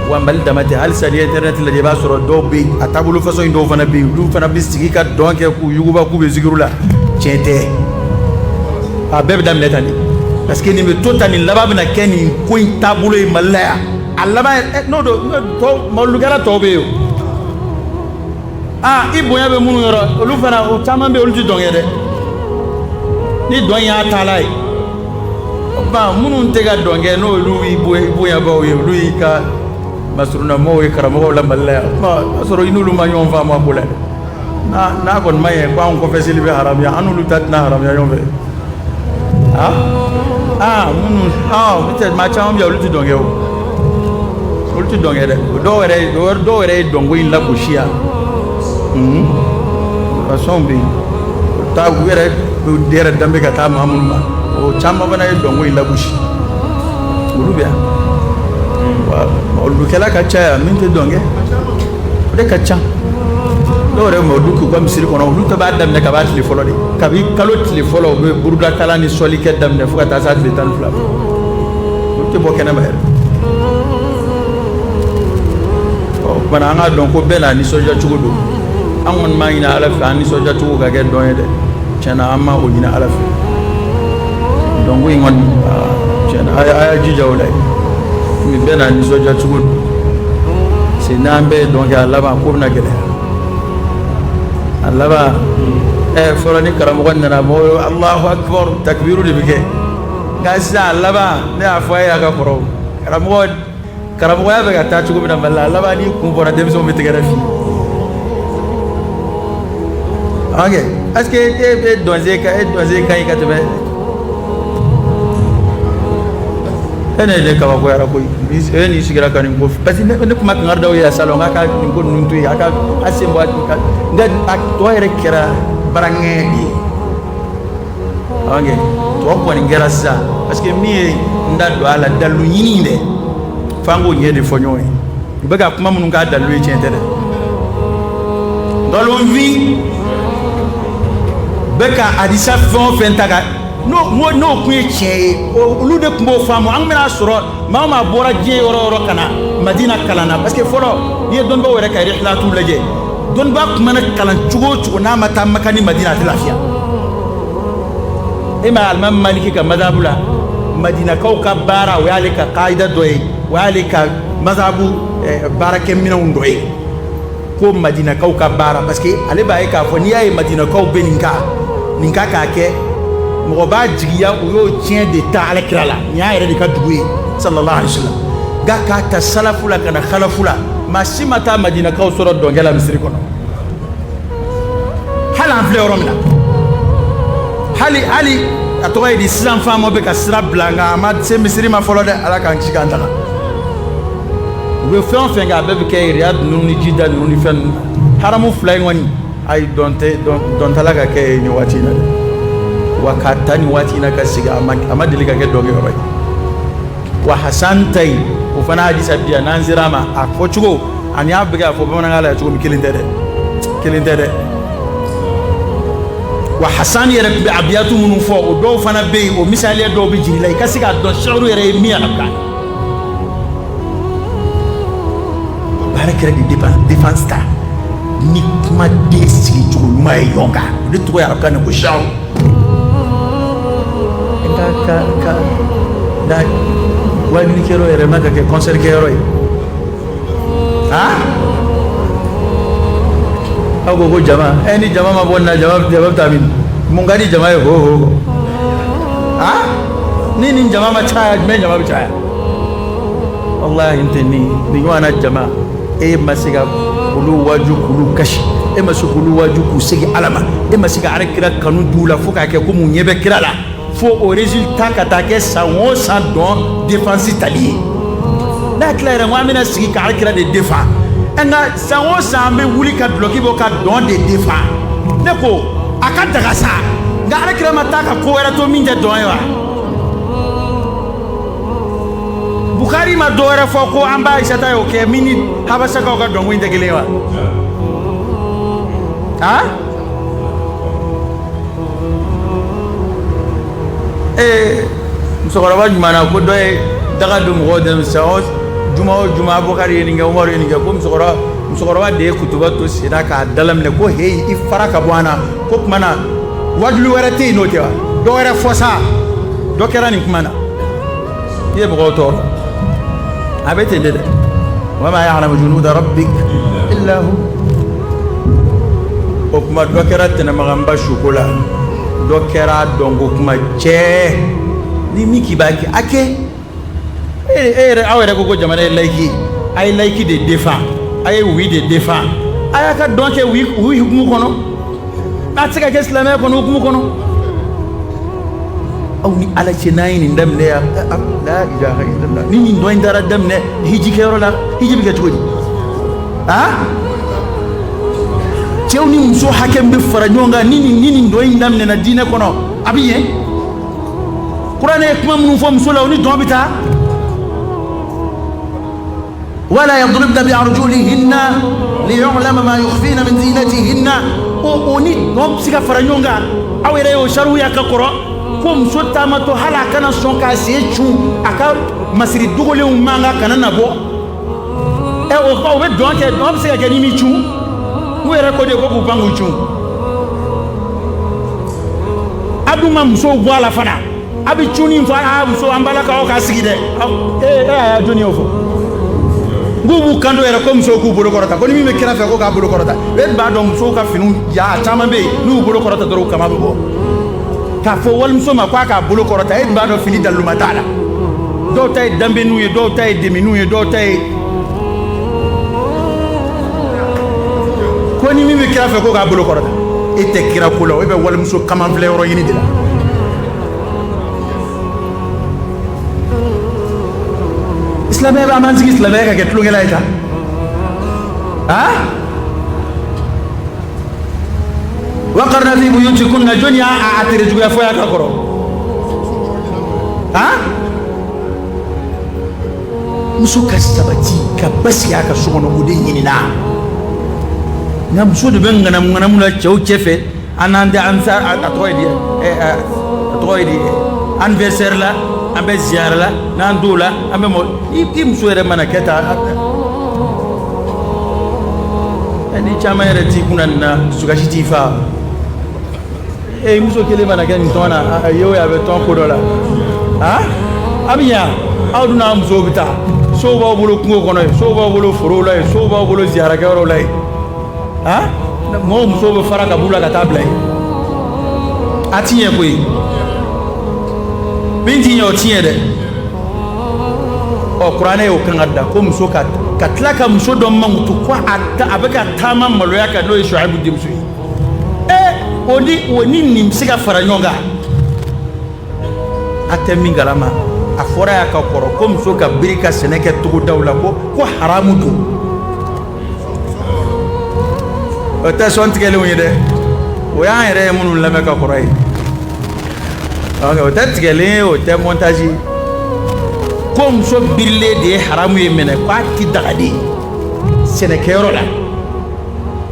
wa Mali dama tɛ halisa ni internet lajɛ i b'a sɔrɔ dɔw bɛ yen a taabolo façon in dɔw fana bɛ yen olu fana bɛ sigi ka dɔn kɛ k'u yuguba k'u bɛ zikiru la tiɲɛ tɛ a bɛɛ bɛ daminɛ tan de parce que nin bɛ to tan nin laban bɛna kɛ nin ko in taabolo ye Mali la yan a laban n'o don malulukɛla tɔw bɛ yen o i bonya bɛ minnu yɔrɔ olu fana o caman bɛ yen olu tɛ dɔn kɛ dɛ ni dɔn y'a taala ye minnu tɛ ka dɔn kɛ n'olu y'i bonyabaw ye olu y'i ka masurunamɔgɔw ye karamɔgɔw la Mali la yan o y'a sɔrɔ i n'olu ma ɲɔgɔn faamu a ko la dɛ n'a kɔni ma ɲɛ ko anw kɔfɛ seli bɛ haramuya an n'olu ta tɛna haramuya ɲɔgɔn fɛ minnu peut-être maa caman bɛ yen olu tɛ dɔn kɛ o olu tɛ dɔn kɛ dɛ dɔw yɛrɛ ye dɔnko in lagosi yan façon bɛ yen u yɛrɛ danbe ka taa maa minnu ma o caman fana ye dɔnko in lagosi olu bɛ yan olukɛla ka ca yan min tɛ dɔn kɛ o de ka ca dɔw yɛrɛ olu k'u ka misiri kɔnɔ olu tɛ b'a daminɛ kab'a tile fɔlɔ de kabi kalo tile fɔlɔ u bɛ burudakalan ni sɔlikɛ daminɛ fo ka taa se a tile 12 olu tɛ bɔ kɛnɛma yɛrɛ o kumana an k'a dɔn ko bɛɛ n'a nisɔndiya cogo don an kɔni b'a ɲini Ala fɛ an nisɔndiya cogo ka kɛ dɔn ye dɛ tiɲɛna an ma o ɲini Ala fɛ donc in kɔni tiɲɛna a y'a jija o la nin bɛɛ n'a nisɔndiya cogo don parce que n'an bɛɛ ye dɔn kɛ a laban ko bɛna gɛlɛya a laban fɔlɔ ni karamɔgɔ nana mɔgɔw Allahu Akbar takbiru de bɛ kɛ nka sisan a laban ne y'a fɔ a ye a ka kɔrɔ karamɔgɔya bɛ ka taa cogo min na Mali la a laban n'i kun bɔra denmisɛnw bɛ tɛgɛrɛ f'i ok est-ce que e donse ka ɲi ka tɛmɛ e ne de kabakoyara koyi e n'i sigira ka nin ko parce que ne kuma kankari dɔw ye a salon k'a ka nin ko ninnu to yen a sen bɔ a tɔ yɛrɛ kɛra baraŋɛ de ye ok tɔ kɔni kɛra sisan parce que min ye n da don a la dalu ɲini dɛ f'an k'o ɲɛ de fɔ ɲɔgɔn ye u bɛ ka kuma minnu k'a dalu ye tiɲɛ tɛ dɛ nkalonfin bɛ ka hadisa fɛn o fɛn ta ka n'o kun ye tiɲɛ ye olu de tun b'o faamu an bɛna sɔrɔ maa o maa bɔra diɲɛ yɔrɔ o yɔrɔ ka na Madina kalan na parce que fɔlɔ n'i ye dɔnnibaaw yɛrɛ ka rihlatu lajɛ dɔnnibaa tun mana kalan cogo o cogo n'a ma taa Maka ni Madina a tɛ lafiya e ma Alimami Maliki ka madhabu la Madinakaw ka baara o y'ale ka kaida dɔ ye o y'ale ka madhabu baarakɛminɛnw dɔ ye ko Madinakaw ka baara parce que ale b'a ye k'a fɔ n'i y'a ye Madinakaw bɛ nin ka k'a kɛ mɔgɔ b'a jigiya u y'o tiɲɛ de ta Alakira la nin y'a yɛrɛ de ka dugu ye sallallahu alaihi wasallam nka k'a ta salafu la ka na khalafu la maa si ma taa Madinakaw sɔrɔ dɔnkɛ la misiri kɔnɔ hali an filɛ yɔrɔ min na hali a tɔgɔ ye di sisan faamaw bɛ ka sira bila nka a ma se misiri ma fɔlɔ dɛ Ala k'an ci k'an taga u bɛ fɛn o fɛn kɛ a bɛɛ bɛ kɛ Riyadu ninnu ni Jida ninnu ni fɛn ninnu haramu fila in kɔni ayi dɔntala ka kɛ nin waati in na dɛ wa k'a ta nin waati in na ka sigi a ma deli ka kɛ dɔnkɛyɔrɔ ye wa Hasan ta yen o fana hadisa bi yan n'an sera ma a fɔ cogo ani y'a bɛ kɛ a fɔ bamanankan la cogo min kelen tɛ dɛ wa Hasan yɛrɛ tun bɛ abiyatu minnu fɔ o dɔw fana bɛ yen o misaliya dɔw bɛ jigin i la i ka se k'a dɔn sɛgɛru yɛrɛ ye min ye Alakan baara kɛra de défense ta ni kuma den sigi cogo ɲuman ye ɲɔgɔn kan o de tɔgɔ ye Alakan ko sɛgɛru ka wajilikɛyɔrɔ yɛrɛ ma ka kɛ concert kɛyɔrɔ ye aw ko jama ni jama ma bɔ nin na jama bɛ taa min mun ka di jama ye ho ni nin jama ma caya jumɛn jama bɛ caya wallahi n tɛ nin ɲɔgɔn na jama e ma se ka olu waju k'olu kasi e ma se k'olu waju k'u segin Ala ma e ma se ka Alakira kanu d'u la fo k'a kɛ ko mun ɲɛ bɛ kira la fo o résultat ka taa kɛ san o san dɔn défense tali ye n'a tila yɛrɛ n ko an bɛna sigi ka Alakira de défend nga sango sambe wuli ka bloki bo ka don de defa ne ko aka daga sa nga ala kira mata ka ko era to min de don wa Bukhari ma do era fo ko amba Aisha ta yo ke mini habasha ka don winde gele wa ha musokɔrɔba jumana ko dɔ ye daga don mɔgɔw dɛmɛ san juma Bukhari ye nin kɛ Umaru ye nin kɛ ko musokɔrɔba de ye kutuba to sira k'a dalaminɛ ko heyi i fara ka bɔ an na ko kuma na wajulu wɛrɛ tɛ yen n'o tɛ wa dɔ wɛrɛ fɔ sa dɔ kɛra nin kuma na i ye mɔgɔw tɔɔrɔ a bɛ ten de dɛ wa ma ya'lamu junuda rabbik illa hu o kuma dɔ kɛra tɛnɛmaganba suko la dɔ kɛra dɔnko kuma cɛ ni min k'i b'a kɛ a kɛ yɛrɛ aw yɛrɛ ko jamana ye layiki a ye layiki de défend a ye wi de défend a y'a ka dɔn kɛ wi hukumu kɔnɔ a tɛ se ka kɛ silamɛya kɔnɔ hukumu kɔnɔ aw ni ala cɛ n'a ye nin daminɛ yan la ilaha illallah ni nin dɔn in taara daminɛ hiji kɛyɔrɔ la hiji bɛ kɛ cogo di cɛw ni muso hakɛ bɛ fara ɲɔgɔn kan ni nin dɔn in daminɛna diinɛ kɔnɔ a bɛ ɲɛ kuranɛ ye kuma minnu fɔ muso la o ni dɔn bɛ taa ولا يضربن بأرجلهن ليعلم ما يخفين من زينتهن oni dɔn bɛ se ka fara ɲɔgɔn kan aw yɛrɛ y'o sariya ka kɔrɔ ko muso taamatɔ hali a kana sɔn k'a sen cun a ka masiri dogolenw mankan kana na bɔ o bɛ dɔn kɛ dɔn bɛ se ka kɛ ni min cun n'u yɛrɛ ko de ko k'u pan k'u cun a dun ma musow bɔ a la fana a bɛ cun nin fɔ muso an balakaw ka sigi dɛ y'a jɔnni y'o fɔ Gubu kando yɛrɛ ko musow k'u bolo kɔrɔta ko ni min bɛ kɛrɛfɛ ko k'a bolo kɔrɔta e b'a dɔn musow ka finiw ja caman bɛ yen n'u bolo kɔrɔta dɔrɔn kama bɛ bɔ k'a fɔ walimuso ma k'a k'a bolo kɔrɔta e b'a dɔn fini daluma t'a la dɔw ta ye danbeninw ye dɔw ta ye demininw ye dɔw ta ye ko ni min bɛ kɛrɛfɛ ko k'a bolo kɔrɔta e tɛ kira ko la e bɛ walimuso kamanfilɛ yɔrɔ ɲini de la silamɛya b'an sigi silamɛya ka kɛ tulonkɛla ye tan waqarna fi buyutikunna jɔnni y'a tere juguya fɔ y'a ka kɔrɔ muso ka sabati ka basigi a ka so kɔnɔ o de ɲinina nka muso de bɛ ŋanamu la cɛw cɛ fɛ an n'an tɛ an a tɔgɔ ye di anniversaire la an bɛ ziyara la n'an t'o la an bɛ i muso yɛrɛ mana kɛ tan ni caman yɛrɛ t'i kunna nin na dusukasi t'i fa muso kelen mana kɛ nin tɔn na a ye o ye a bɛ tɔn ko dɔ la a bɛ ɲa aw dun n'a musow bɛ taa sow b'aw bolo kungo kɔnɔ yen sow b'aw bolo forow la yen sow b'aw bolo ziyarakɛyɔrɔw la yen mɔgɔw musow bɛ fara ka b'u la ka taa bila yen a ti ɲɛ koyi min ti ɲɛ o ti ɲɛ dɛ kuranɛ y'o kan ka da ko muso ka tila ka muso dɔ mankutu ko a bɛ ka taama maloya kan n'o ye Shuaibu denmuso ye o ni nin bɛ se ka fara ɲɔgɔn kan a tɛ min kalama a fɔra y'a ka kɔrɔ ko muso ka biri ka sɛnɛ kɛ togodaw la ko haramu don o tɛ sɔn tigɛlenw ye dɛ o y'an yɛrɛ ye minnu lamɛn ka kɔrɔ ye o tɛ tigɛlen ye o tɛ montage ye ko muso birilen de ye haramu ye minɛ k'a ti dagaden sɛnɛkɛyɔrɔ la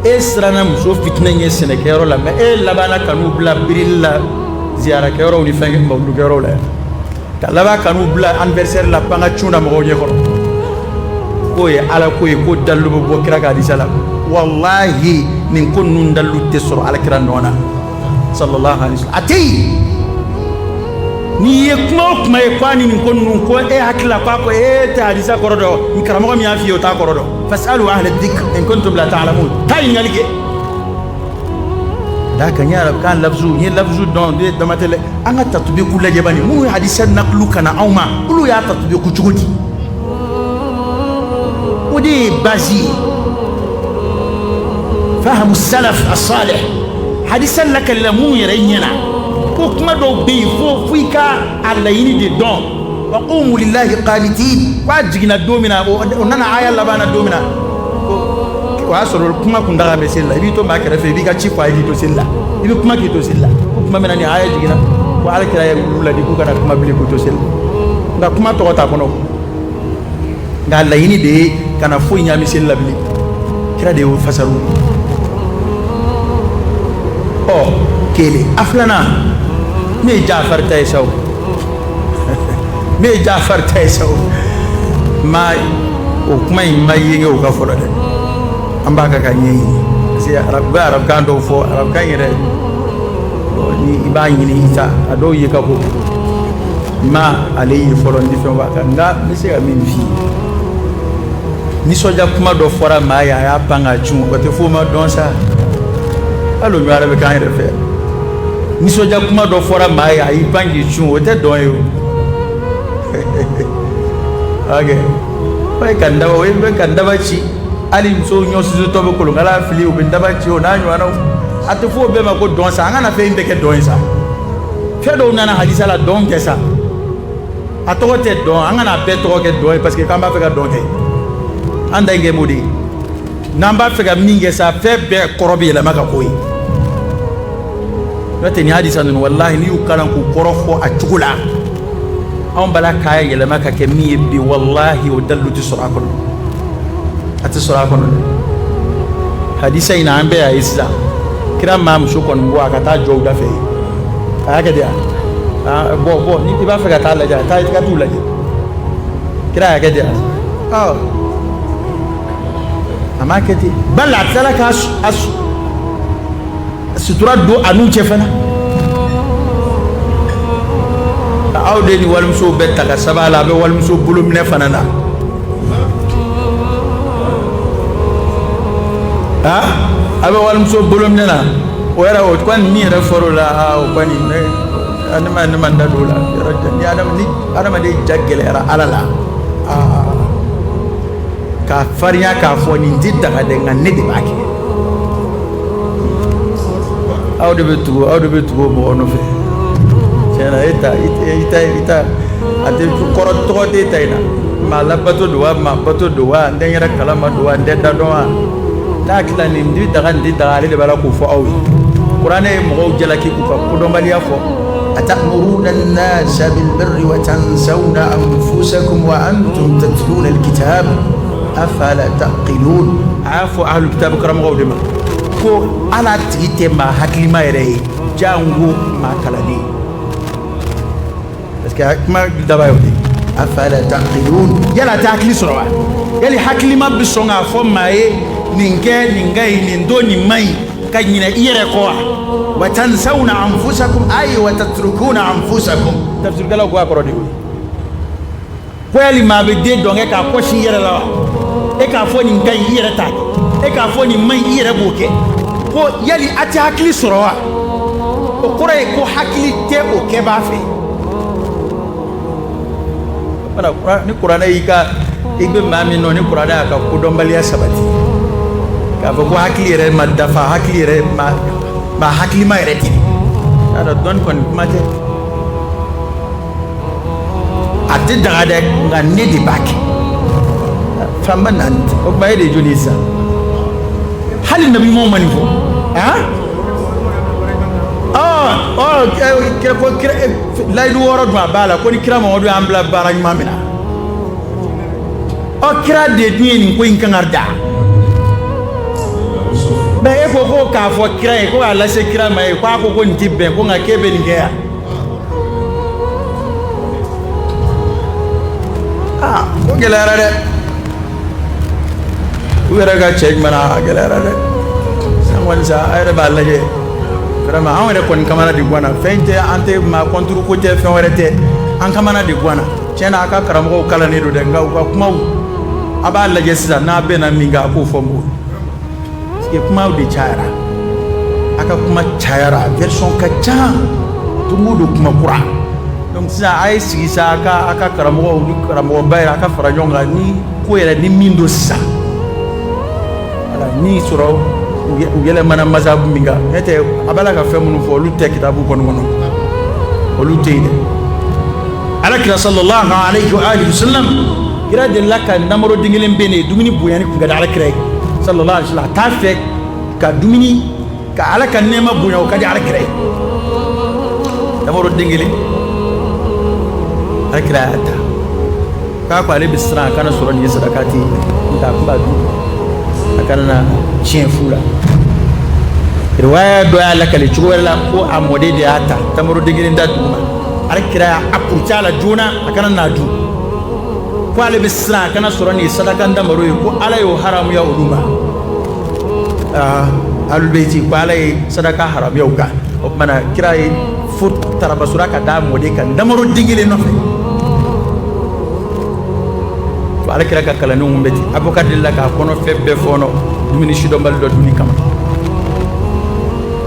e siranna muso fitinɛ ɲɛ sɛnɛkɛyɔrɔ la mɛ e labanna ka n'u bila birili la ziyarakɛyɔrɔw ni fɛn mawulukɛyɔrɔw la ka laban ka n'u bila anniversaire la pan ka cun na mɔgɔw ɲɛkɔrɔ k'o ye ala ko ye ko dalilu bɛ bɔ kira ka hadisa la wallahi nin ko ninnu dalilu tɛ sɔrɔ alakira nɔ na sallallahu alaihi wasallam a tɛ yen n'i ye kuma o kuma ye k'a ni nin ko ninnu ko e hakili la k'a ko e tɛ hadisa kɔrɔ dɔn ni karamɔgɔ min y'a f'i ye o t'a kɔrɔ dɔn fasalu ahla dhikr in kuntum la ta'lamun taa ɲininkali kɛ da kan yara kan lafzu ye lafzu dɔn de damatɛlɛ an ka tatubiku lajɛ bani minnu ye hadisa nakulu kana anw ma olu y'a tatubiku cogo di o de ye base ye fahamu salaf as-salih hadisa lakalila minnu yɛrɛ ɲɛna ko kuma dɔw bɛ yen fo i ka a laɲini de dɔn wa qumu lillahi qanitin k'a jiginna don min na o nana aya laban na don min na wa soro kuma kun daga be sella ibi to ma kere fe ibi ka ci fa ibi to sella ibi kuma ki to sella kuma mena ni aya jigina ko ala kira ya lula di ku kana kuma bile ko to sella nga kuma to ta kono nga la yini de kana fo nyami sella bile kira de wo fasaru o kele aflana me Jaafar tay saw me Jaafar tay saw ma o kuma in mai yenge o ka folo de amba ka kanyi si arab kan do fo arab kan yere ni iba yini ita ado yi ka ko ma alayhi folo ndi fe wa kan nga bisi ga min fi ni soja kuma do fora ma ya panga chun ko te fo ma don sa alo mi arabe kan yere fe ni soja kuma do fora ma ya yi pangi chun o te don yo okay way kandaba way be kandaba ci ali so nyo su to be ko ngala fili o be ndaba ci o na nyo ana atu fo be ma ko don sa ngana fe inde ke don sa fe do nana hadisa la don ke sa ato te don ngana be to ke don parce que kamba fe ka don ke anda nge modi namba fe ka minge sa fe be korobi la maka koyi note ni hadisa nun wallahi ni ukalan ku korofo a chugula on bala kaya yelema ka ke mi bi wallahi o dallu ti surakon ati surakon hadisa ina ambe ya isa kira mam shukon bo akata jow da fe aka dia bo ni ti ba fe ka ta la ja ta ka tu la kira aka dia oh amaketi bala tala ka as sutura do anu chefana awde ni walum so betta ka sabala be walum so bulum ne fanana ha abe walum so bulum ne na o era o kwan ni ra foro la o kwani ne anima ne manda dola ni adam de jaggele era alala ka fariya ka fo ni didda ka de ngane de baki awde be tugo mo ono fe cena ita ate koro tote taina mala bato doa ndengera kalama doa ndeda doa takla ni ndi daga ale de bala ko fo awi qur'ane mo jalaki ku ka ko dombaliya fo atamuruna an-nasa bil birri wa tansawna anfusakum wa antum tatluna al-kitab afala taqilun afu ahlul kitab karam gawdima ko ala tite ma haklima yere jangu ma kalani parce que ma daba yodi afala taqilun yala taqli sura yali haklima bisonga fo maye ningai nindoni mai kanyina iyere ko wa tansawna anfusakum ay wa tatrukuna anfusakum tafsir gala ko akoro diwi ko yali ma be de donge ka ko shi yere la e ka fo ningai iyere ta e ka fo ni mai iyere boke ko yali ati hakli sura ko kore ko hakli te o ke ba fe ana ni qur'ana yika igbe mami no ni qur'ana ka ko dombaliya sabati ka fo ko hakli re ma dafa hakli re ma hakli ma re ti ada don kon mate ati daga de ngane di baki famba nan o baye de jonisa hali nabi mo mani fo ko laydu woro duma bala ko ni kira mo do ambla baraj mamina o kira de dini ko in kangarda be e ko ka fo kira ko ala se kira mai ko ntibbe ko ngakebe ningeya ko gelara de wera ga check mana gelara de sanwan sa ayre balaje vraiment on rekon kamana di gwana fente ante ma kontru ko te fe werete an kamana di gwana cena aka karamo kala ne do de nga ko kuma aba la jessa na be na minga ko fombo ke kuma de chara aka kuma chara version kacha tumudo kuma kura donc ça ay sigi sa aka karamo bayra aka farajonga ni ko yela ni mindo sa ala ni suro yele mana mazhabu minga ete abala ka femunu fo lu te kitabu kono olu teide ala kira sallallahu alayhi wa alihi wasallam kira de laka namaro dingilen bene dumini buyani ku gada ala kira sallallahu alaihi wasallam ta fɛ ka dumuni ka ala ka nɛɛma bonya o ka di alakira ye damaro den kelen alakira y'a ta k'a ko ale bɛ siran a kana sɔrɔ nin ye sadaka tɛ ye nka a kun b'a dun a kana na tiɲɛ fu la riwaya dɔ y'a lakale cogo wɛrɛ la ko a mɔden de y'a ta damaro den kelen da duguma alakira y'a apurut'a la joona a kana n'a dun ko ale bɛ siran a kana sɔrɔ nin ye sadaka damaro ye ko ala y'o haramuya olu ma alubeti ko ala ye sadaka haramuyaw kan o kumana kira ye fo tarabasura ka da mɔden kan damaro den kelen nɔfɛ to ala kira ka kalandenw kun bɛ ten Abubakar delila k'a kɔnɔ fɛn bɛɛ fɔɔnɔ dumuni sidɔnbali dɔ dunni kama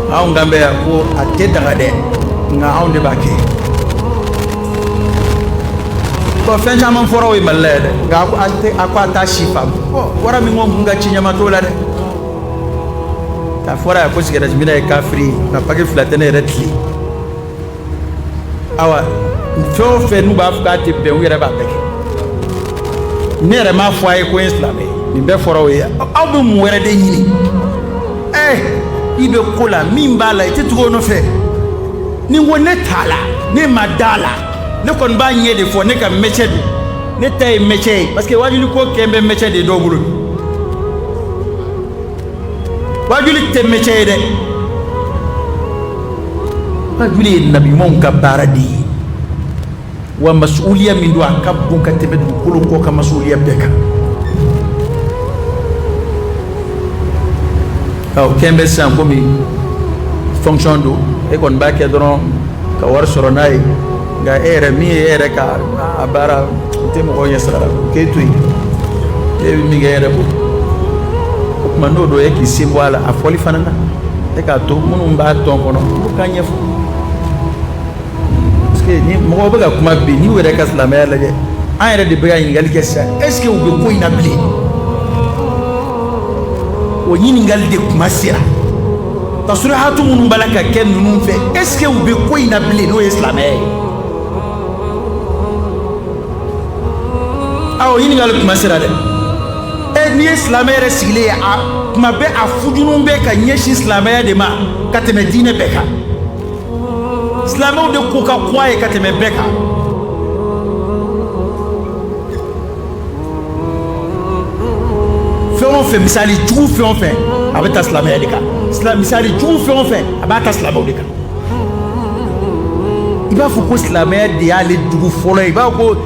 anw kan bɛ yan ko a tɛ daga dɛ nka anw de b'a kɛ bon fɛn caman fɔra o ye Mali la yan dɛ nka a ko a t'a si faamu wara min ko n kun ka ci ɲama t'o la dɛ a fɔra yan ko sigɛrɛti mina ye kafiri ye nka paki fila tɛ ne yɛrɛ tile awa fɛn o fɛn n'u b'a fɔ k'a tɛ bɛn u yɛrɛ b'a bɛɛ kɛ ne yɛrɛ m'a fɔ a ye ko n ye silamɛ ye nin bɛɛ fɔra o ye aw bɛ mun wɛrɛ de ɲini i bɛ ko la min b'a la i tɛ tugu o nɔfɛ ni n ko ne t'a la ne ma d'a la ne kɔni b'a ɲɛ de fɔ ne ka métier don ne ta ye métier ye parce que wajuli ko kɛn bɛ métier de dɔw bolo wajuli tɛ métier ye dɛ wajuli ye nabiɲumanw ka baara de ye wa masuuliya min don a ka bon ka tɛmɛ dugukolo kɔ ka masuuliya bɛɛ kan o kɛn bɛ sisan komi fonction don e kɔni b'a kɛ dɔrɔn ka wari sɔrɔ n'a ye nka e yɛrɛ min ye e yɛrɛ ka a baara o tɛ mɔgɔw ɲɛ sira la k'e to yen e bɛ min kɛ e yɛrɛ bolo o tuma n'o don e k'i sen bɔ a la a fɔli fana na e k'a to minnu b'a tɔn kɔnɔ olu k'a ɲɛfɔ parce que ni mɔgɔw bɛ ka kuma bi n'i yɛrɛ ka silamɛya lajɛ an yɛrɛ de bɛ ka ɲininkali kɛ sisan est ce que u bɛ ko in na bilen o ɲininkali de kuma sera tasurihatu minnu b'a la ka kɛ ninnu fɛ est ce que u bɛ ko in na bilen n'o ye silamɛya ye o ɲininkali kuma sera dɛ n'i ye silamɛ yɛrɛ sigilen ye tuma bɛɛ a fujunu bɛ ka ɲɛsin silamɛya de ma ka tɛmɛ diinɛ bɛɛ kan silamɛw de ko ka ko a ye ka tɛmɛ bɛɛ kan fɛn o fɛn misali jugu fɛn o fɛn a bɛ taa silamɛya de kan misali jugu fɛn o fɛn a b'a ta silamɛw de kan i b'a fɔ ko silamɛya de y'ale dugu fɔlɔ ye i b'a fɔ ko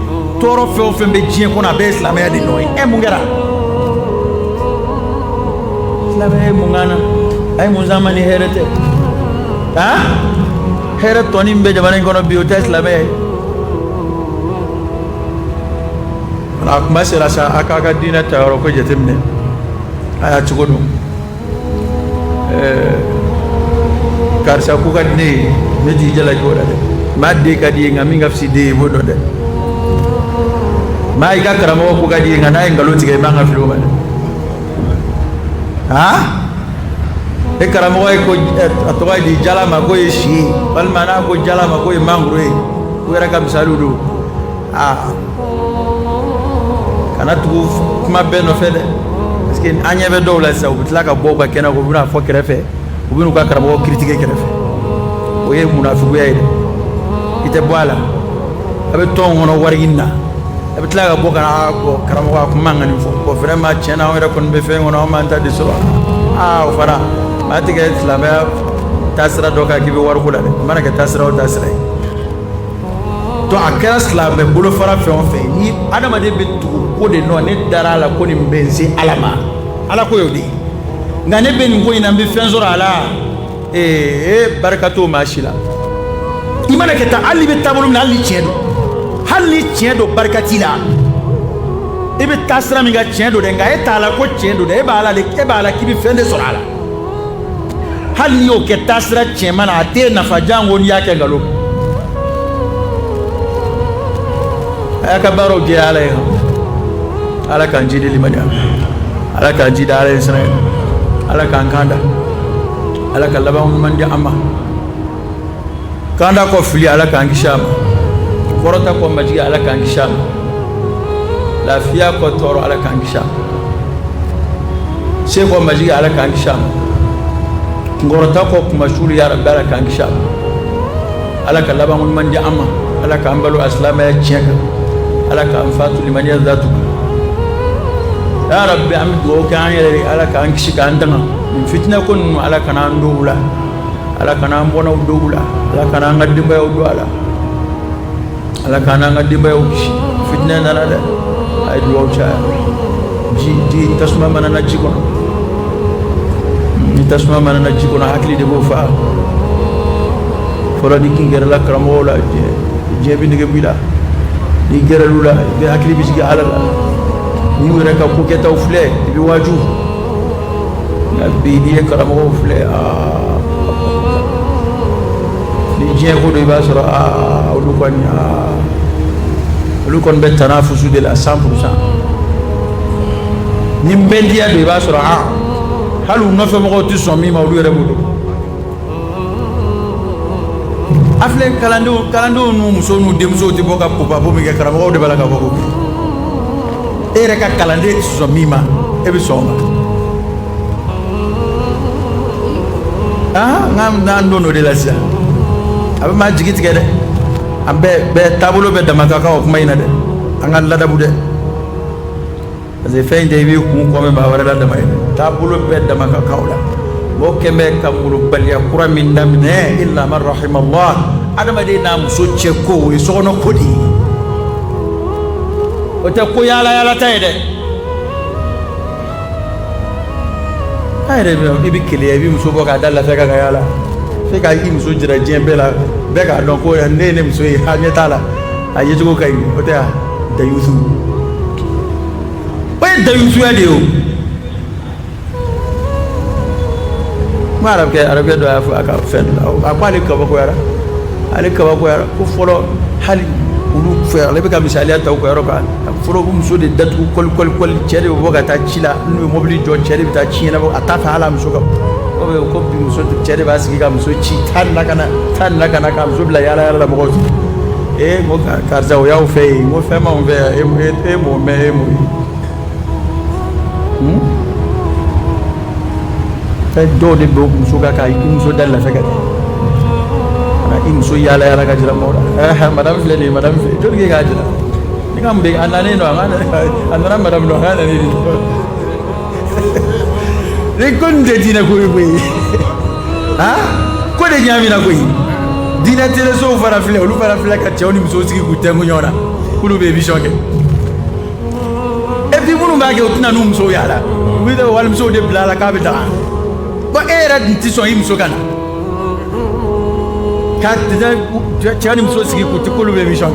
tɔɔrɔ fɛn o fɛn bɛ diɲɛ kɔnɔ a bɛɛ ye silamɛya de nɔ ye mun kɛra silamɛya ye mun k'an na a ye mun s'an ma ni hɛrɛ tɛ hɛrɛ tɔni min bɛ jamana in kɔnɔ bi o tɛ silamɛya ye a kuma sera sa a k'a ka diinɛ ta yɔrɔ ko jateminɛ a y'a cogo dɔn karisa ko ka di ne ye ne t'i jalaki o la dɛ maa den ka di ye nka min ka fisi den ye i b'o dɔn dɛ maa i ka karamɔgɔ ko ka di ye nka n'a ye nkalon tigɛ i man ka fili o ma dɛ e karamɔgɔ ye ko a tɔgɔ ye di jala ma ko ye si ye walima n'a ko jala ma ko ye mangoro ye o yɛrɛ ka misaliw don kana tugu kuma bɛɛ nɔfɛ dɛ parce que an ɲɛ bɛ dɔw la sisan u bɛ tila ka bɔ u ka kɛnɛ ko u bɛna fɔ kɛrɛfɛ u bɛn'u ka karamɔgɔ critiquer kɛrɛfɛ o ye munafikuya ye dɛ i tɛ bɔ a la a bɛ tɔn kɔnɔ wari ɲini na a bɛ tila ka bɔ ka na karamɔgɔ a kun man ka nin fɔ bon vraiment tiɲɛna anw yɛrɛ kɔni bɛ fɛn kɔnɔ anw m'an ta de sɔrɔ o fana maa tɛ kɛ silamɛya taasira dɔ kan k'i bɛ wariko la dɛ a mana kɛ taasira o taasira ye donc a kɛra silamɛ bolofara fɛn o fɛn ni adamaden bɛ tugu ko de nɔ ne dara a la ko nin bɛ n se ala ma ala ko y'o de ye nka ne bɛ nin ko in na n bɛ fɛn sɔrɔ a la barika t'o maa si la i mana kɛ taa hali i bɛ taabolo min na hali ni tiɲɛ don hali ni tiɲɛ don barika t'i la i bɛ taa sira min ka tiɲɛ don dɛ nka e t'a la ko tiɲɛ don dɛ e b'a la k'i bɛ fɛn de sɔrɔ a la hali n'i y'o kɛ taa sira tiɲɛma na a t'e nafa jan ko n'i y'a kɛ nkalon a y'a ka baaraw jɛ ala ye ala k'an jidi limaniya ala k'an jidi ala ye sira ala k'an kanda ala ka laban ɲuman di an ma kanda kɔ fili ala k'an kisi a ma kɔrɔta kɔ majigi ala k'an kisi a ma lafiya kɔ tɔɔrɔ ala k'an kisi a ma seko maji ala kan kisham ngorota ko kuma shuru ya rabbi ala kan kisham ala ka laban man di amma ala ka ambalu aslama ya chenga ala ka amfatu liman yazatu ya rabbi am do kan yare ala ka an kishi kan danga min fitna kun ala kana ndula ala kana mbona ndula ala kana ngadimba ya ndula ala kana ngadimba ya fitna nana da ay do cha ji tasma manana jikono ni tasma manana jikono hakli de bo fa fora di kingere la kramo la je bi nge bila di gere lula be hakli bi siga ala ni wera ka ko keta ufle bi waju na bi di kramo ufle ni je ko do basra lu kon be tanafusu de la 100% ni mbendia do basra halu no fe mo ti so mi ma lu yere bodo afle kalando nu muso nu demso ti boka popa bo mi ke karamo de bala ka bogo ere ka kalande so mi ma e bi so ma ngam na ndono de la sia abe ma jigiti ke de ambe be tabulo be damaka ka o kuma ina de angal la dabu de ze fein de bi ku ko me ba wara la damay tabulo be damaka kawla bo kembe kamulu baliya kura min damne illa man rahimallah adama de nam so cheko we so no kodi o ta ko yala tayde ayre be bi kele bi muso bo ka dalla fe ka yala fe ka yi muso jira jembe la be ka don ko ya ne muso yi ha nyetala ayi ko kai o ta da yusu da yusu ya de o ma arab ke do afu aka fen akwali ka ba ko yara ale ka ba ko yara ko folo hali ulu fer le be ka misali ta ko yara ka folo bum so de datu kol cede bo ga ta cila no mobili jo cede ta ci na ata fa ala muso ka ko bi muso cede ba sigi ka muso ci tan na kana ka muso bla yala mo ko mo ka za o ya o fe mo fe ma on ve mo ta do de bo muso ka muso dalla fe ka ana muso yala ka jira mo madam fle ni madam fe to ke ka jira ni kam be anane no anana madam no ana ni re kon de dina ko be ko de nyami na ko dina tele so fara fle ka chawni muso sigi ku tengu nyona kulu be vision ke e bi munu ba ke otuna no muso yala wi de wal muso de blala ka be ta ba era dinti so yi muso kana ka de chani muso sigi ku tikulu be vision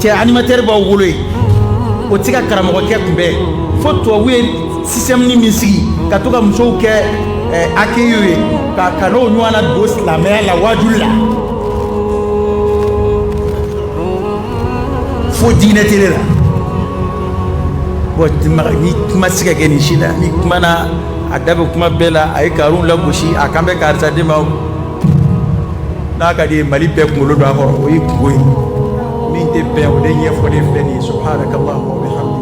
ke animateur ba wolo o tika karamo ke kumbe foto wi system ni misigi ka to ka muso ke accueillir ka no nywana dos la mer la wajula fo dina tele la bo ni kuma siga ke ni shina ni kuma na adabe kuma bela ay karun la goshi akambe karta de ma na ka di mali be ko lo do akoro o yi ko min de be o de nyefo de fle ni subhanakallah wa bihamdika